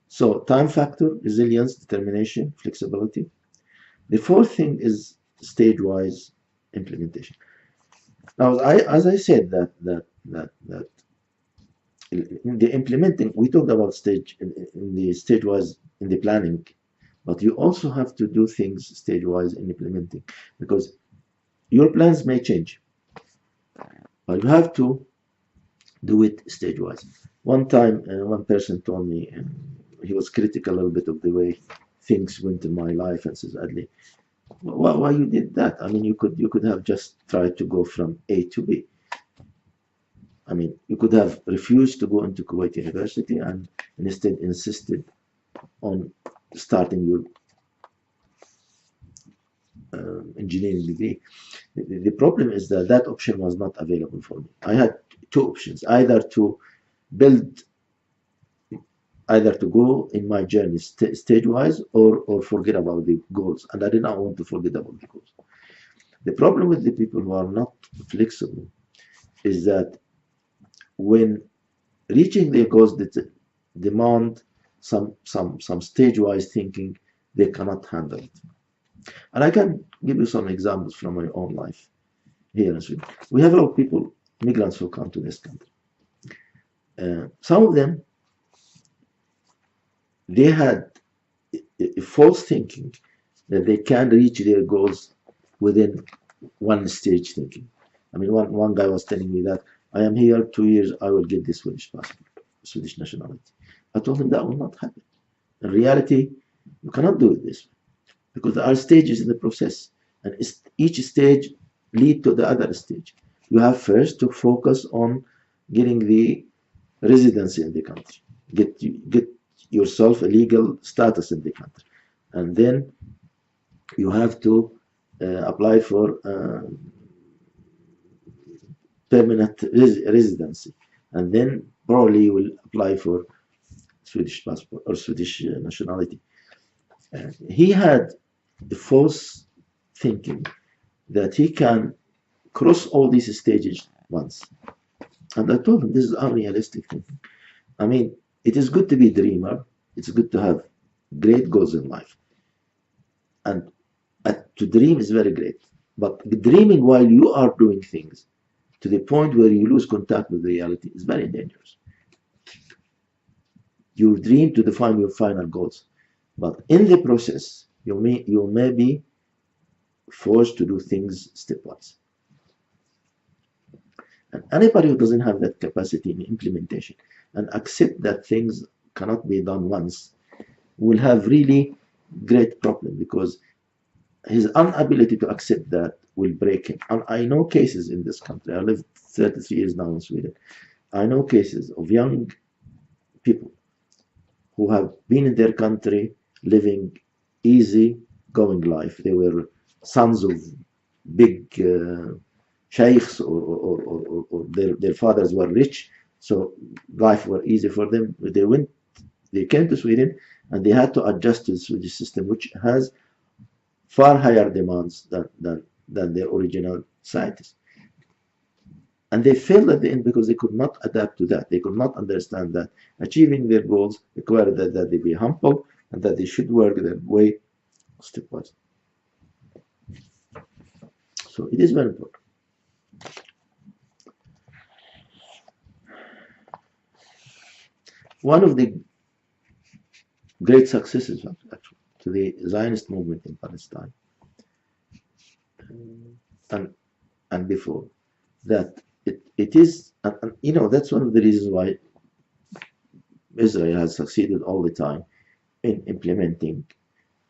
So time factor, resilience, determination, flexibility. The fourth thing is stage-wise implementation. Now, as I said that in the implementing, we talked about in the stage-wise in the planning, but you also have to do things stage-wise in implementing, because your plans may change, but you have to do it stage-wise. One time, one person told me, he was critical a little bit of the way things went in my life, and says, Adli, why you did that? I mean, you could have just tried to go from A to B. I mean, you could have refused to go into Kuwait University and instead insisted on starting your engineering degree. The problem is that that option was not available for me. I had two options: either to go in my journey stage-wise, or forget about the goals. And I did not want to forget about the goals. The problem with the people who are not flexible is that when reaching their goals that demand some stage-wise thinking, they cannot handle it. And I can give you some examples from my own life here in Sweden. We have a lot of people, migrants, who come to this country. Some of them, they had a false thinking that they can reach their goals within one stage thinking. I mean, one guy was telling me that I am here 2 years, I will get the Swedish passport, Swedish nationality. I told him that will not happen. In reality, you cannot do it this way, because there are stages in the process, and each stage leads to the other stage. You have first to focus on getting the residency in the country, get yourself a legal status in the country, and then you have to apply for permanent residency, and then probably you will apply for Swedish passport or Swedish nationality. He had a false thinking that he can cross all these stages once. And I told him this is unrealistic thinking. I mean, it is good to be a dreamer. It's good to have great goals in life. And to dream is very great. But dreaming while you are doing things to the point where you lose contact with reality is very dangerous. You dream to define your final goals, but in the process, you may be forced to do things stepwise. And anybody who doesn't have that capacity in implementation and accept that things cannot be done once will have really great problem, because his inability to accept that will break him. And I know cases in this country. I lived 33 years now in Sweden. I know cases of young people who have been in their country living easy going life. They were sons of big sheikhs, or their fathers were rich, so life were easy for them. They came to Sweden, and they had to adjust to the Swedish system, which has far higher demands than their original scientists. And they failed at the end because they could not adapt to that. They could not understand that achieving their goals required that they be humble, and that they should work their way stepwise. So it is very important. One of the great successes, actually, to the Zionist movement in Palestine, and before that, it is, and you know, that's one of the reasons why Israel has succeeded all the time in implementing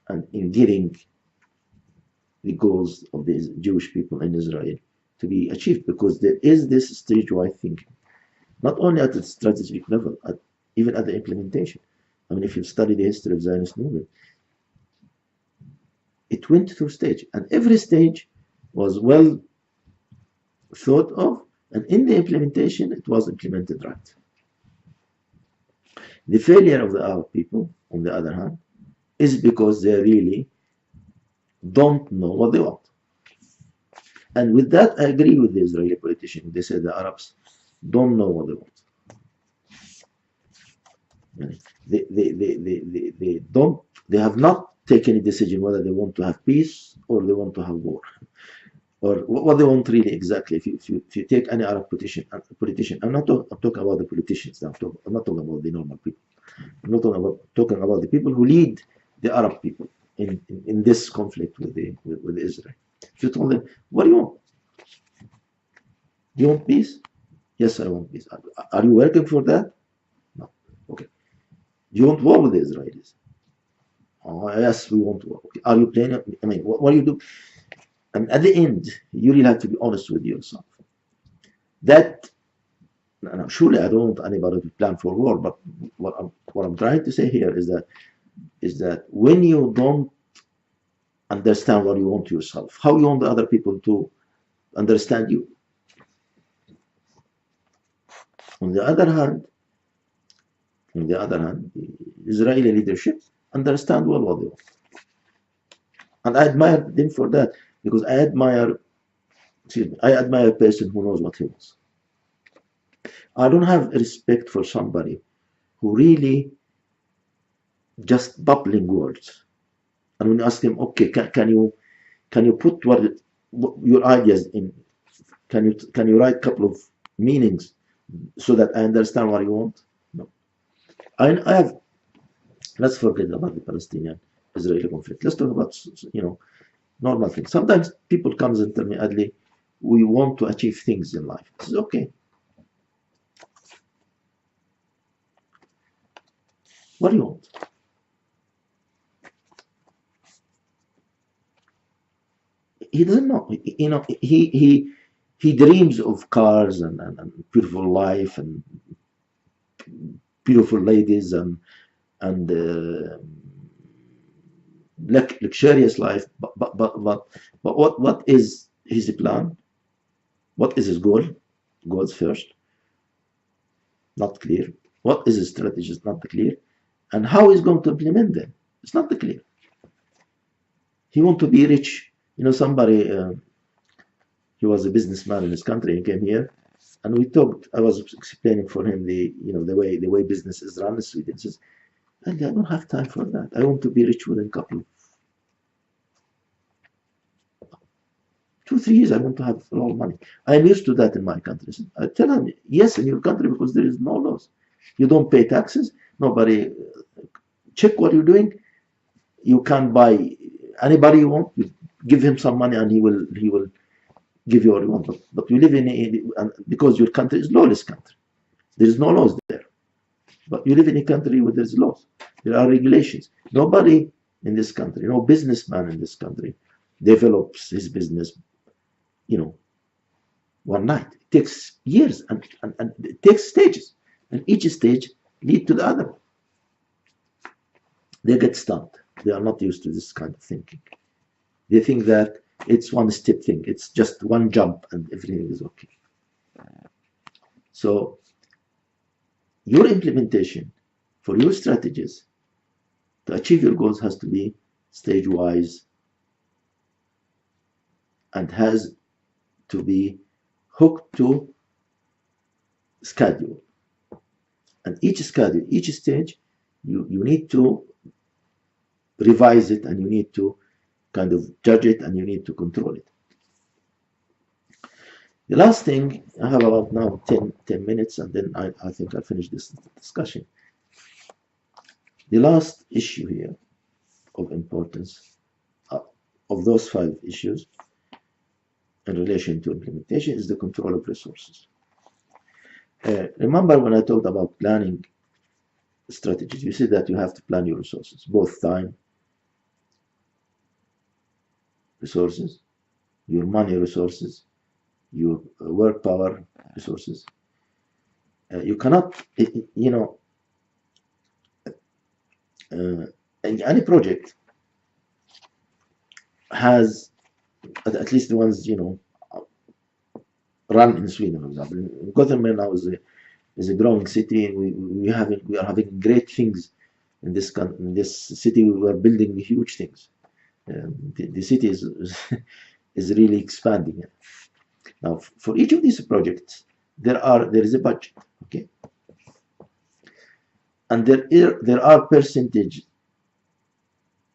and in getting the goals of the Jewish people in Israel to be achieved, because there is this stage-wide thinking, not only at the strategic level, even at the implementation. I mean, if you study the history of Zionist movement, it went through stage, and every stage was well thought of, and in the implementation, it was implemented right. The failure of the Arab people, on the other hand, is because they really don't know what they want. And with that, I agree with the Israeli politician. They said the Arabs don't know what they want. They have not taken a decision whether they want to have peace or they want to have war, or what they want really exactly. If you take any Arab politician, I'm talking about the politicians. I'm not talking about the normal people. I'm not talking about the people who lead the Arab people in this conflict with Israel. If you told them, what do you want? Do you want peace? Yes, I want peace. Are you working for that? No. Okay. Do you want war with the Israelis? Oh, yes, we want war. Okay. Are you playing? I mean, what do you do? And at the end, you really have to be honest with yourself. That, now, surely I don't want anybody to plan for war, but what I'm trying to say here is that when you don't understand what you want yourself, how you want the other people to understand you. On the other hand, the Israeli leadership understand well what they want. And I admire them for that, because I admire a person who knows what he wants. I don't have respect for somebody who really just bubbling words. And when you ask him, okay, can you put what your ideas in? Can you write a couple of meanings so that I understand what you want? No. I have. Let's forget about the Palestinian-Israeli conflict. Let's talk about, normal things. Sometimes people comes and tell me, Adli, we want to achieve things in life. This is okay. What do you want? He doesn't know. He dreams of cars and beautiful life and beautiful ladies and luxurious life. But what is his plan? What is his goal? Goals first. Not clear. What is his strategy? It's not clear. And how he's going to implement them? It's not clear. He wants to be rich. Somebody, he was a businessman in his country. He came here, and we talked. I was explaining for him the way business is run in Sweden. He says, I don't have time for that. I want to be rich within a couple of 2-3 years. I want to have a lot of money. I'm used to that in my country. I tell him, yes, in your country, because there is no laws. You don't pay taxes. Nobody check what you're doing. You can't buy anybody you want. You give him some money, and he will give you what you want. But we live because your country is lawless country. There is no laws there. But you live in a country where there's laws. There are regulations. Nobody in this country, no businessman in this country, develops his business, you know, one night. It takes years, and it takes stages, and each stage lead to the other. They get stunned. They are not used to this kind of thinking. They think that it's one step thing. It's just one jump and everything is okay. So your implementation for your strategies to achieve your goals has to be stage wise and has to be hooked to schedule. And each schedule, each stage, you need to revise it, and you need to kind of judge it, and you need to control it. The last thing, I have about now 10 minutes, and then I think I'll finish this discussion. The last issue here of importance of those 5 issues in relation to implementation is the control of resources. Remember when I talked about planning strategies, you said that you have to plan your resources, both time resources, your money resources, your work power resources. You cannot, you know, any project has, at least the ones, you know, run in Sweden, for example. Gothenburg now is a growing city, and we are having great things in this city. We are building huge things. The city is really expanding. Now, for each of these projects, there is a budget, okay, and there are percentage.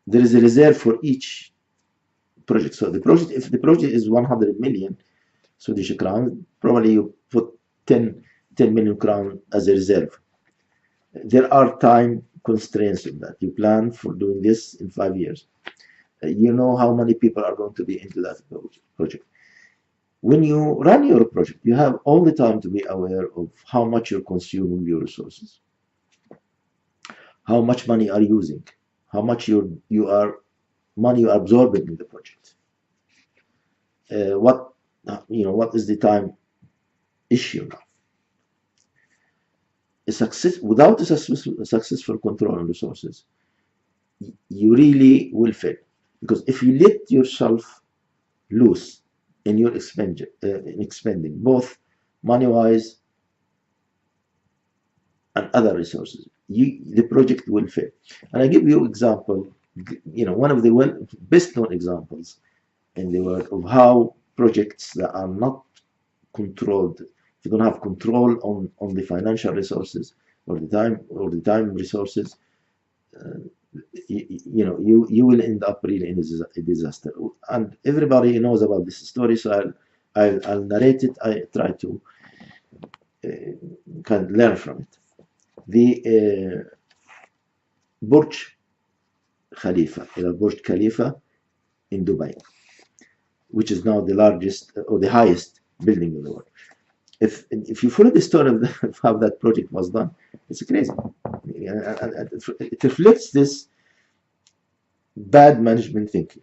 There is a reserve for each project. So the project, if the project is 100 million Swedish crown, probably you put 10 million crown as a reserve. There are time constraints in that. You plan for doing this in 5 years. You know how many people are going to be into that project. When you run your project, you have all the time to be aware of how much you're consuming your resources, how much money are you using, how much money you are absorbing in the project. What is the time issue now? Without a successful control on resources, you really will fail, because if you let yourself loose in your in expending, both money-wise and other resources, the project will fail. And I give you example, one of the best-known examples in the world of how projects that are not controlled, if you don't have control on the financial resources or the time resources, you will end up really in a disaster. And everybody knows about this story, so I'll narrate it. I try to kind of learn from it. The Burj Khalifa in Dubai, which is now the largest or the highest building in the world. If you follow the story of how that project was done, it's crazy. It reflects this bad management thinking.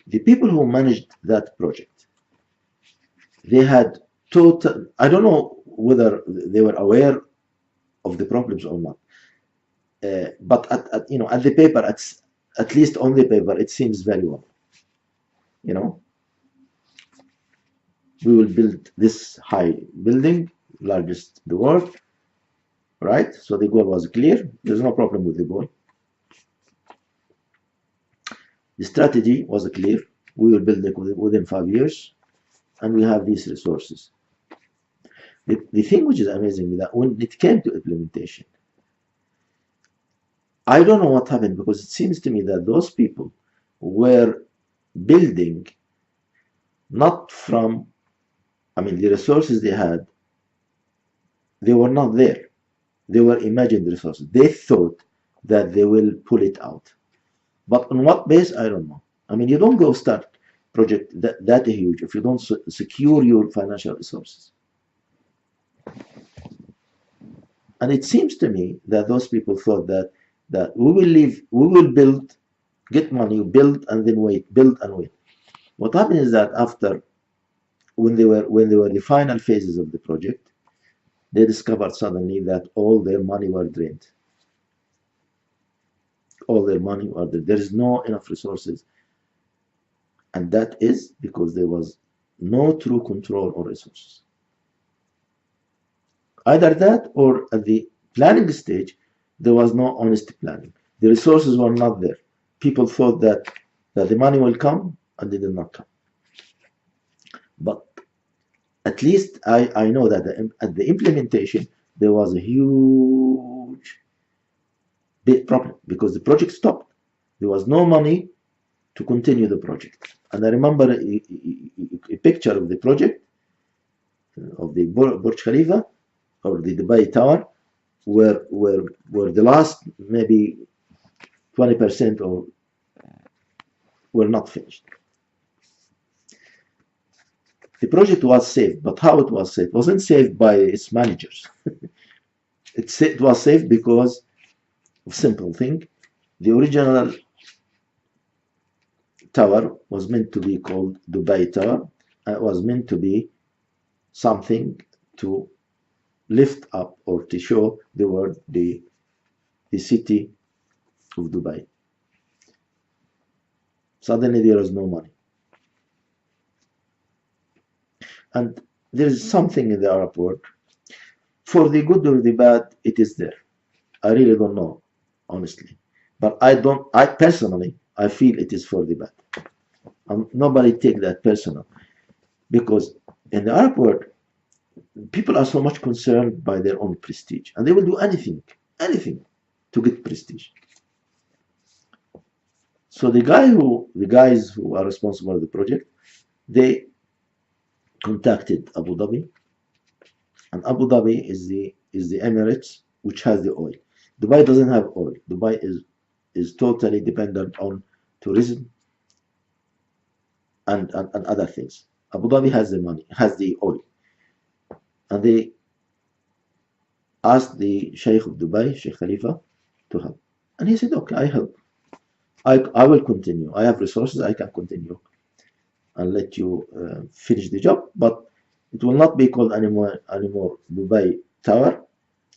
The people who managed that project, they had total, I don't know whether they were aware of the problems or not, but at the paper, at least on the paper, it seems very well. We will build this high building, largest in the world, right? So the goal was clear. There's no problem with the goal. The strategy was clear. We will build it within 5 years, and we have these resources. The thing which is amazing is that when it came to implementation, I don't know what happened, because it seems to me that those people were building not from, the resources they had, they were not there. They were imagined resources. They thought that they will pull it out. But on what base, I don't know. You don't go start project that huge if you don't secure your financial resources. And it seems to me that those people thought that we will build get money, build, and then wait, build and wait. What happened is that after, when they were the final phases of the project, they discovered suddenly that all their money were drained. All their money were drained. There is no enough resources, and that is because there was no true control or resources. Either that, or at the planning stage, there was no honest planning. The resources were not there. People thought that the money will come, and it did not come. But at least I know that at the implementation, there was a huge big problem because the project stopped. There was no money to continue the project. And I remember a picture of the project, of the Burj Khalifa, or the Dubai Tower, where the last maybe 20% or were not finished. The project was saved, but how it was saved? It wasn't saved by its managers. It was saved because of simple thing. The original tower was meant to be called Dubai Tower, and it was meant to be something to lift up or to show the world the city of Dubai. Suddenly there is no money. And there is something in the airport. For the good or the bad, it is there. I really don't know, honestly. But I personally, I feel it is for the bad. Nobody take that personal. Because in the airport, people are so much concerned by their own prestige. And they will do anything to get prestige. So the guys who are responsible for the project, they contacted Abu Dhabi, and Abu Dhabi is the Emirates which has the oil. Dubai doesn't have oil. Dubai is totally dependent on tourism and other things. Abu Dhabi has the money, has the oil, and they asked the Sheikh of Dubai, Sheikh Khalifa, to help, and he said, "Okay, I help. I will continue. I have resources. I can continue and let you finish the job, but it will not be called anymore Dubai Tower.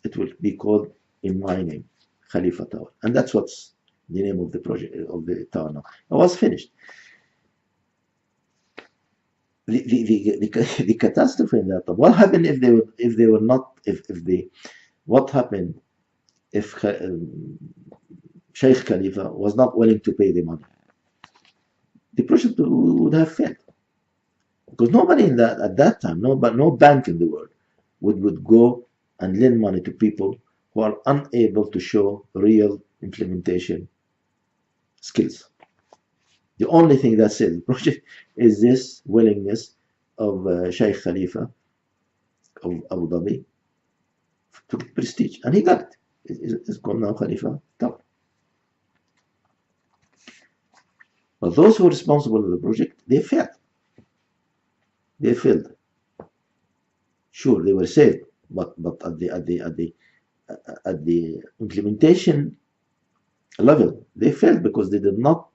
It will be called in my name, Khalifa Tower." And that's what's the name of the project, of the tower now. It was finished. The catastrophe in that. What happened if they were not, what happened if Sheikh Khalifa was not willing to pay the money? The project would have failed. Because nobody at that time, no bank in the world would go and lend money to people who are unable to show real implementation skills. The only thing that says the project is this willingness of Sheikh Khalifa of Abu Dhabi to get prestige, and he got it. It's called now Khalifa Tower. But those who are responsible for the project, they failed. They failed. Sure, they were saved, but at the implementation level, they failed because they did not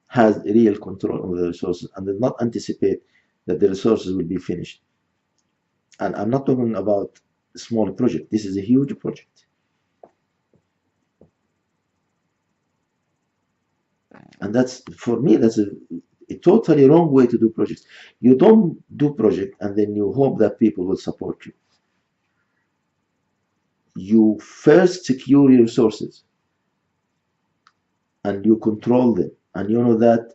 have real control over the resources and did not anticipate that the resources will be finished. And I'm not talking about a small project. This is a huge project. And that's, for me, that's a totally wrong way to do projects. You don't do project and then you hope that people will support you. You first secure your resources and you control them, and you know that,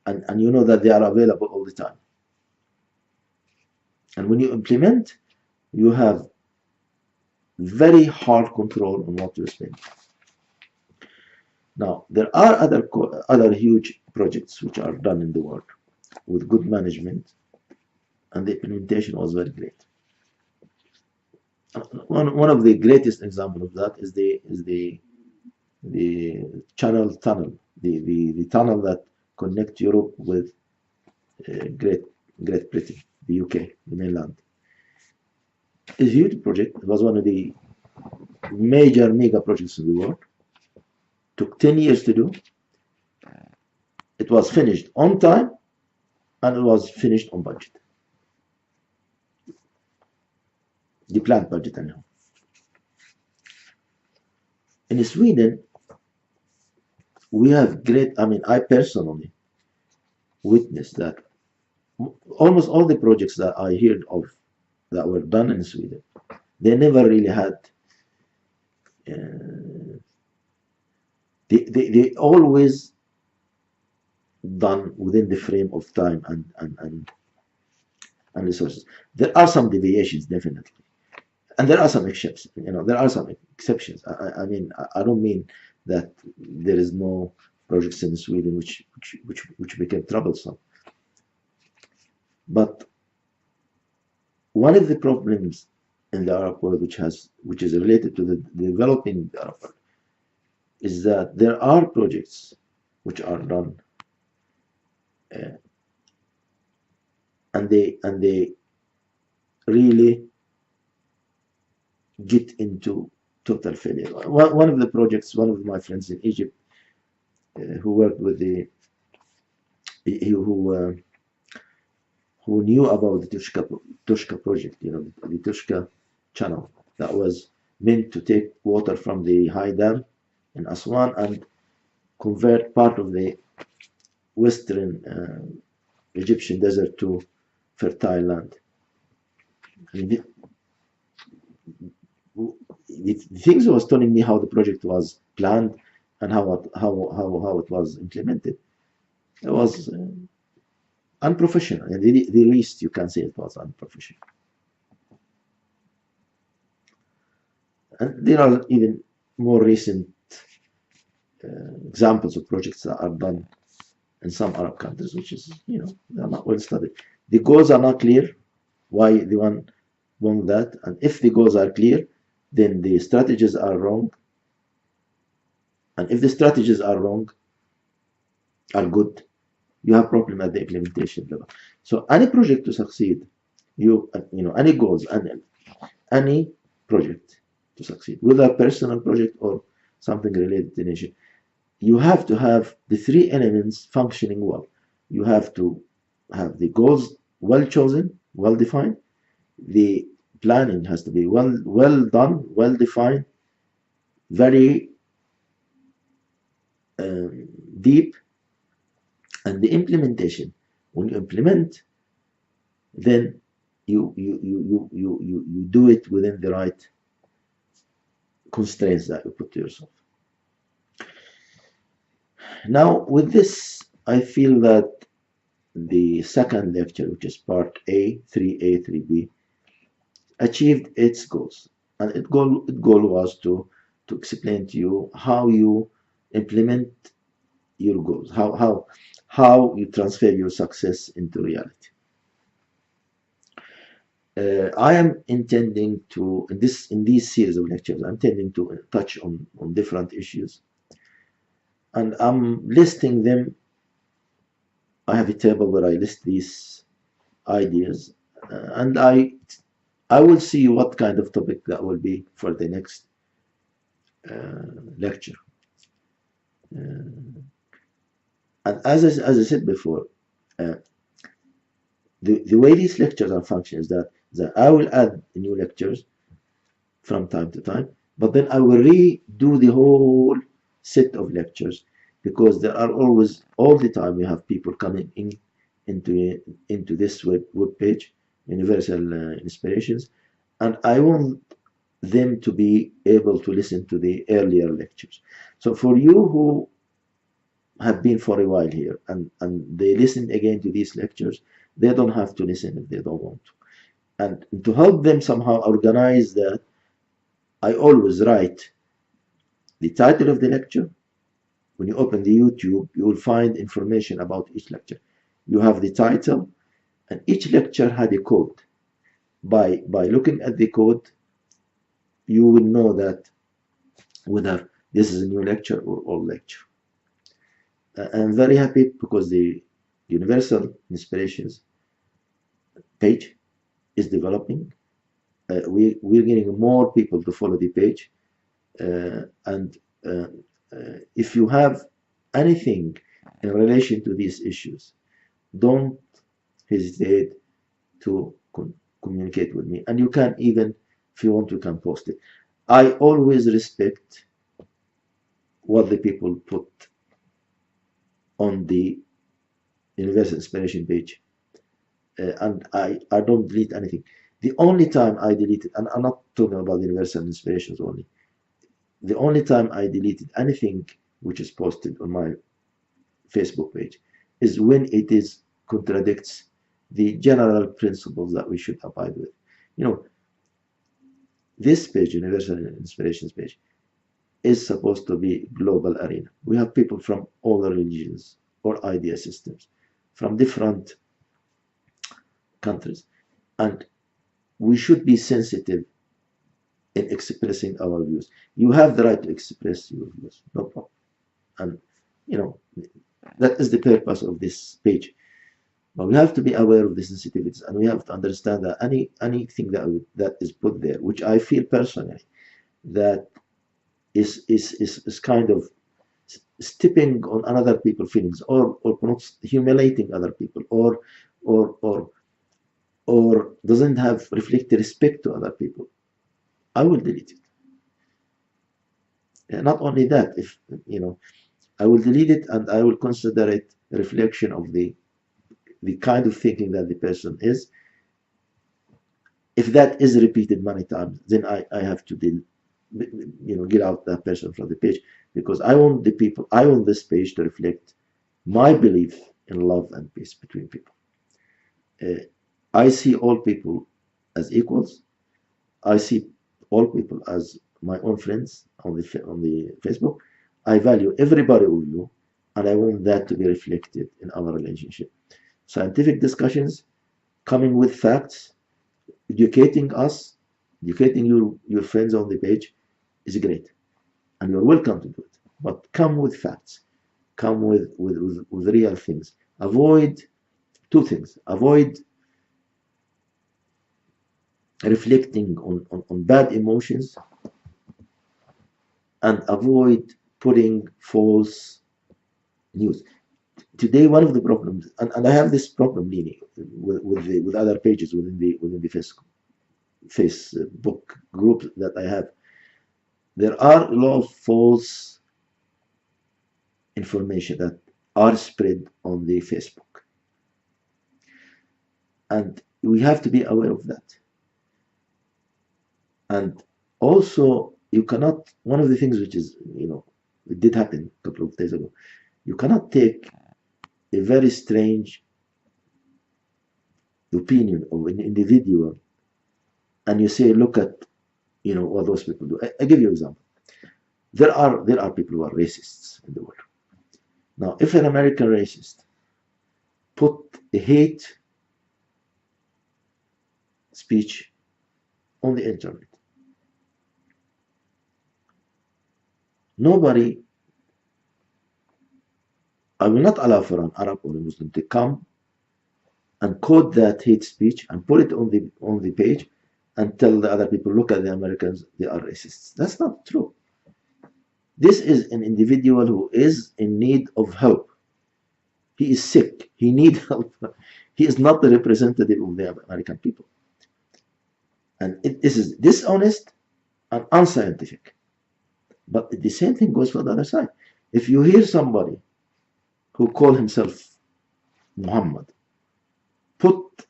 and you know that they are available all the time. And when you implement, you have very hard control on what you spend. Now, there are other huge projects which are done in the world with good management, and the implementation was very great. One of the greatest examples of that is the Channel Tunnel, the tunnel that connects Europe with Great Britain, the UK, the mainland. It's a huge project. It was one of the mega projects in the world. Took 10 years to do, It was finished on time and it was finished on budget. The planned budget anyhow. In Sweden, we have great, I mean, I personally witnessed that almost all the projects that I heard of that were done in Sweden, they never really had, they always done within the frame of time and resources. There are some deviations, definitely. And there are some exceptions, there are some exceptions. I mean, I don't mean that there is no projects in Sweden which became troublesome. But one of the problems in the Arab world, which is related to the developing the Arab world, is that there are projects which are done, and they really get into total failure. One of the projects, one of my friends in Egypt, who worked with who knew about the Tushka project, the Tushka channel that was meant to take water from the high dam in Aswan and convert part of the western Egyptian desert to fertile land. I mean, the things he was telling me how the project was planned and how it was implemented. It was unprofessional, and the least you can say it was unprofessional. And there are even more recent examples of projects that are done in some Arab countries, which is, they are not well studied. The goals are not clear. Why the one want that? And if the goals are clear, then the strategies are wrong. And if the strategies are wrong, are good, you have problem at the implementation level. So any project to succeed, any goals and any project to succeed, whether a personal project or something related to nation, you have to have the three elements functioning well. You have to have the goals well chosen, well defined. The planning has to be well done, well defined, very deep. And the implementation, when you implement, then you do it within the right constraints that you put to yourself. Now, with this, I feel that the second lecture, which is part A, 3A, 3B, achieved its goals. And its goal was to explain to you how you implement your goals, how you transfer your success into reality. I am intending to, in these series of lectures, I'm intending to touch on different issues. And I'm listing them. I have a table where I list these ideas, and I will see what kind of topic that will be for the next lecture. And as I said before, the way these lectures are functioning is that I will add new lectures from time to time, but then I will redo the whole set of lectures, because there are always, all the time, you have people coming into this web page, Universal Inspirations, and I want them to be able to listen to the earlier lectures. So for you who have been for a while here and they listen again to these lectures, they don't have to listen if they don't want to. And to help them somehow organize that, I always write the title of the lecture. When you open the YouTube, you will find information about each lecture. You have the title, and each lecture had a code. By looking at the code, you will know that whether this is a new lecture or old lecture. I'm very happy because the Universal Inspirations page is developing. We're getting more people to follow the page, and if you have anything in relation to these issues, don't hesitate to communicate with me. And you can even, if you want, you can post it. I always respect what the people put on the Universal Inspiration page, and I don't delete anything. The only time I deleted, and I'm not talking about the Universal Inspirations only, the only time I deleted anything which is posted on my Facebook page is when it is contradicts the general principles that we should abide with. You know, this page, Universal Inspirations page, is supposed to be global arena. We have people from all the religions or idea systems, from different countries, and we should be sensitive in expressing our views. You have the right to express your views, no problem. And you know, that is the purpose of this page. But we have to be aware of the sensitivities, and we have to understand that anything that is put there, which I feel personally that is kind of stepping on other people's feelings, or humiliating other people, or doesn't have reflect respect to other people, I will delete it. And not only that, if you know, I will delete it, and I will consider it a reflection of the kind of thinking that the person is. If that is repeated many times, then I have to get out that person from the page, because I want this page to reflect my belief in love and peace between people. I see all people as equals. I see all people as my own friends on the Facebook. I value everybody of you, and I want that to be reflected in our relationship. Scientific discussions, coming with facts, educating us, educating your friends on the page is great, and you're welcome to do it. But come with facts, come with real things. Avoid two things. Avoid reflecting on bad emotions, and avoid putting false news. Today, one of the problems, and I have this problem, Lini, with other pages within the Facebook group that I have. There are a lot of false information that are spread on the Facebook, and we have to be aware of that. And also, you cannot, one of the things which is, it did happen a couple of days ago, you cannot take a very strange opinion of an individual and you say, look at, what those people do. I give you an example. There are people who are racists in the world. Now, if an American racist put a hate speech on the internet, nobody, I will not allow for an Arab or a Muslim to come and quote that hate speech and put it on the page and tell the other people, look at the Americans, they are racists. That's not true. This is an individual who is in need of help. He is sick. He needs help. He is not the representative of the American people. And this is dishonest and unscientific. But the same thing goes for the other side. If you hear somebody who call himself Muhammad put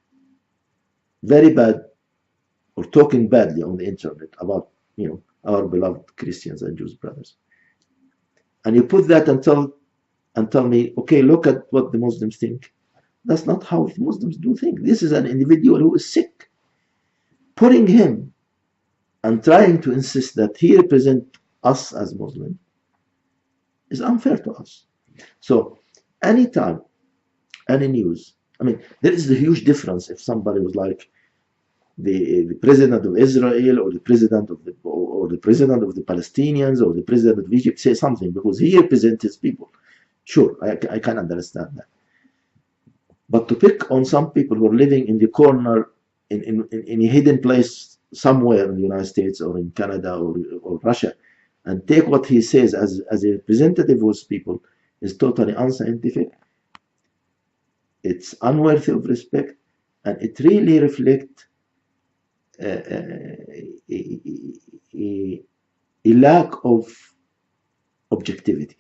very bad or talking badly on the internet about our beloved Christians and Jews brothers, and you put that and tell me, okay, look at what the Muslims think. That's not how the Muslims do things. This is an individual who is sick. Putting him and trying to insist that he represents us as Muslims is unfair to us. So anytime, any news, there is a huge difference if somebody was like the president of Israel or the president of the Palestinians or the president of Egypt say something because he represents his people. Sure, I can understand that. But to pick on some people who are living in the corner in a hidden place somewhere in the United States or in Canada or Russia, and take what he says as a representative of those people is totally unscientific, it's unworthy of respect, and it really reflects a, a lack of objectivity.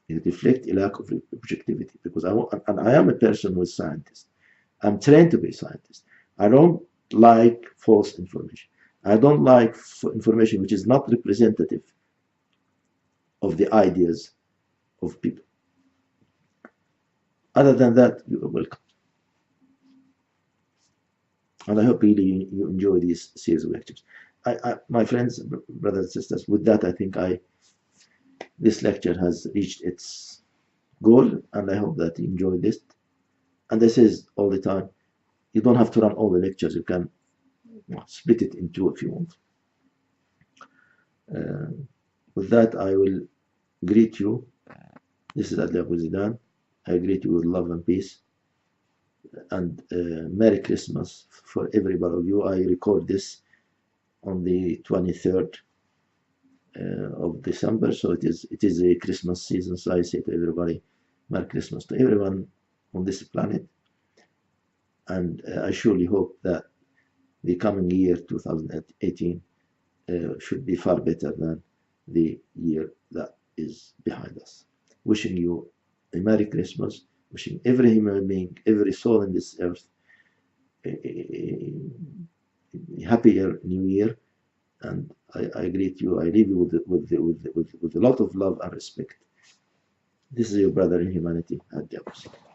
It reflects a lack of objectivity because and I am a person who is scientist. I'm trained to be a scientist. I don't like false information. I don't like information which is not representative of the ideas of people. Other than that, you are welcome. And I hope really you enjoy these series of lectures. My friends, brothers and sisters, with that, I think this lecture has reached its goal, and I hope that you enjoy this. And this is all the time. You don't have to run all the lectures. You can split it in two if you want. With that, I will greet you. This is Adli Abouzeedan. I greet you with love and peace. And Merry Christmas for everybody of you. I record this on the 23rd of December, so it is a Christmas season. So I say to everybody, Merry Christmas to everyone on this planet. And I surely hope that the coming year, 2018, should be far better than the year that is behind us. Wishing you a Merry Christmas, wishing every human being, every soul in this earth, a happier new year. And I greet you. I leave you with a lot of love and respect. This is your brother in humanity, Adli Abouzeedan.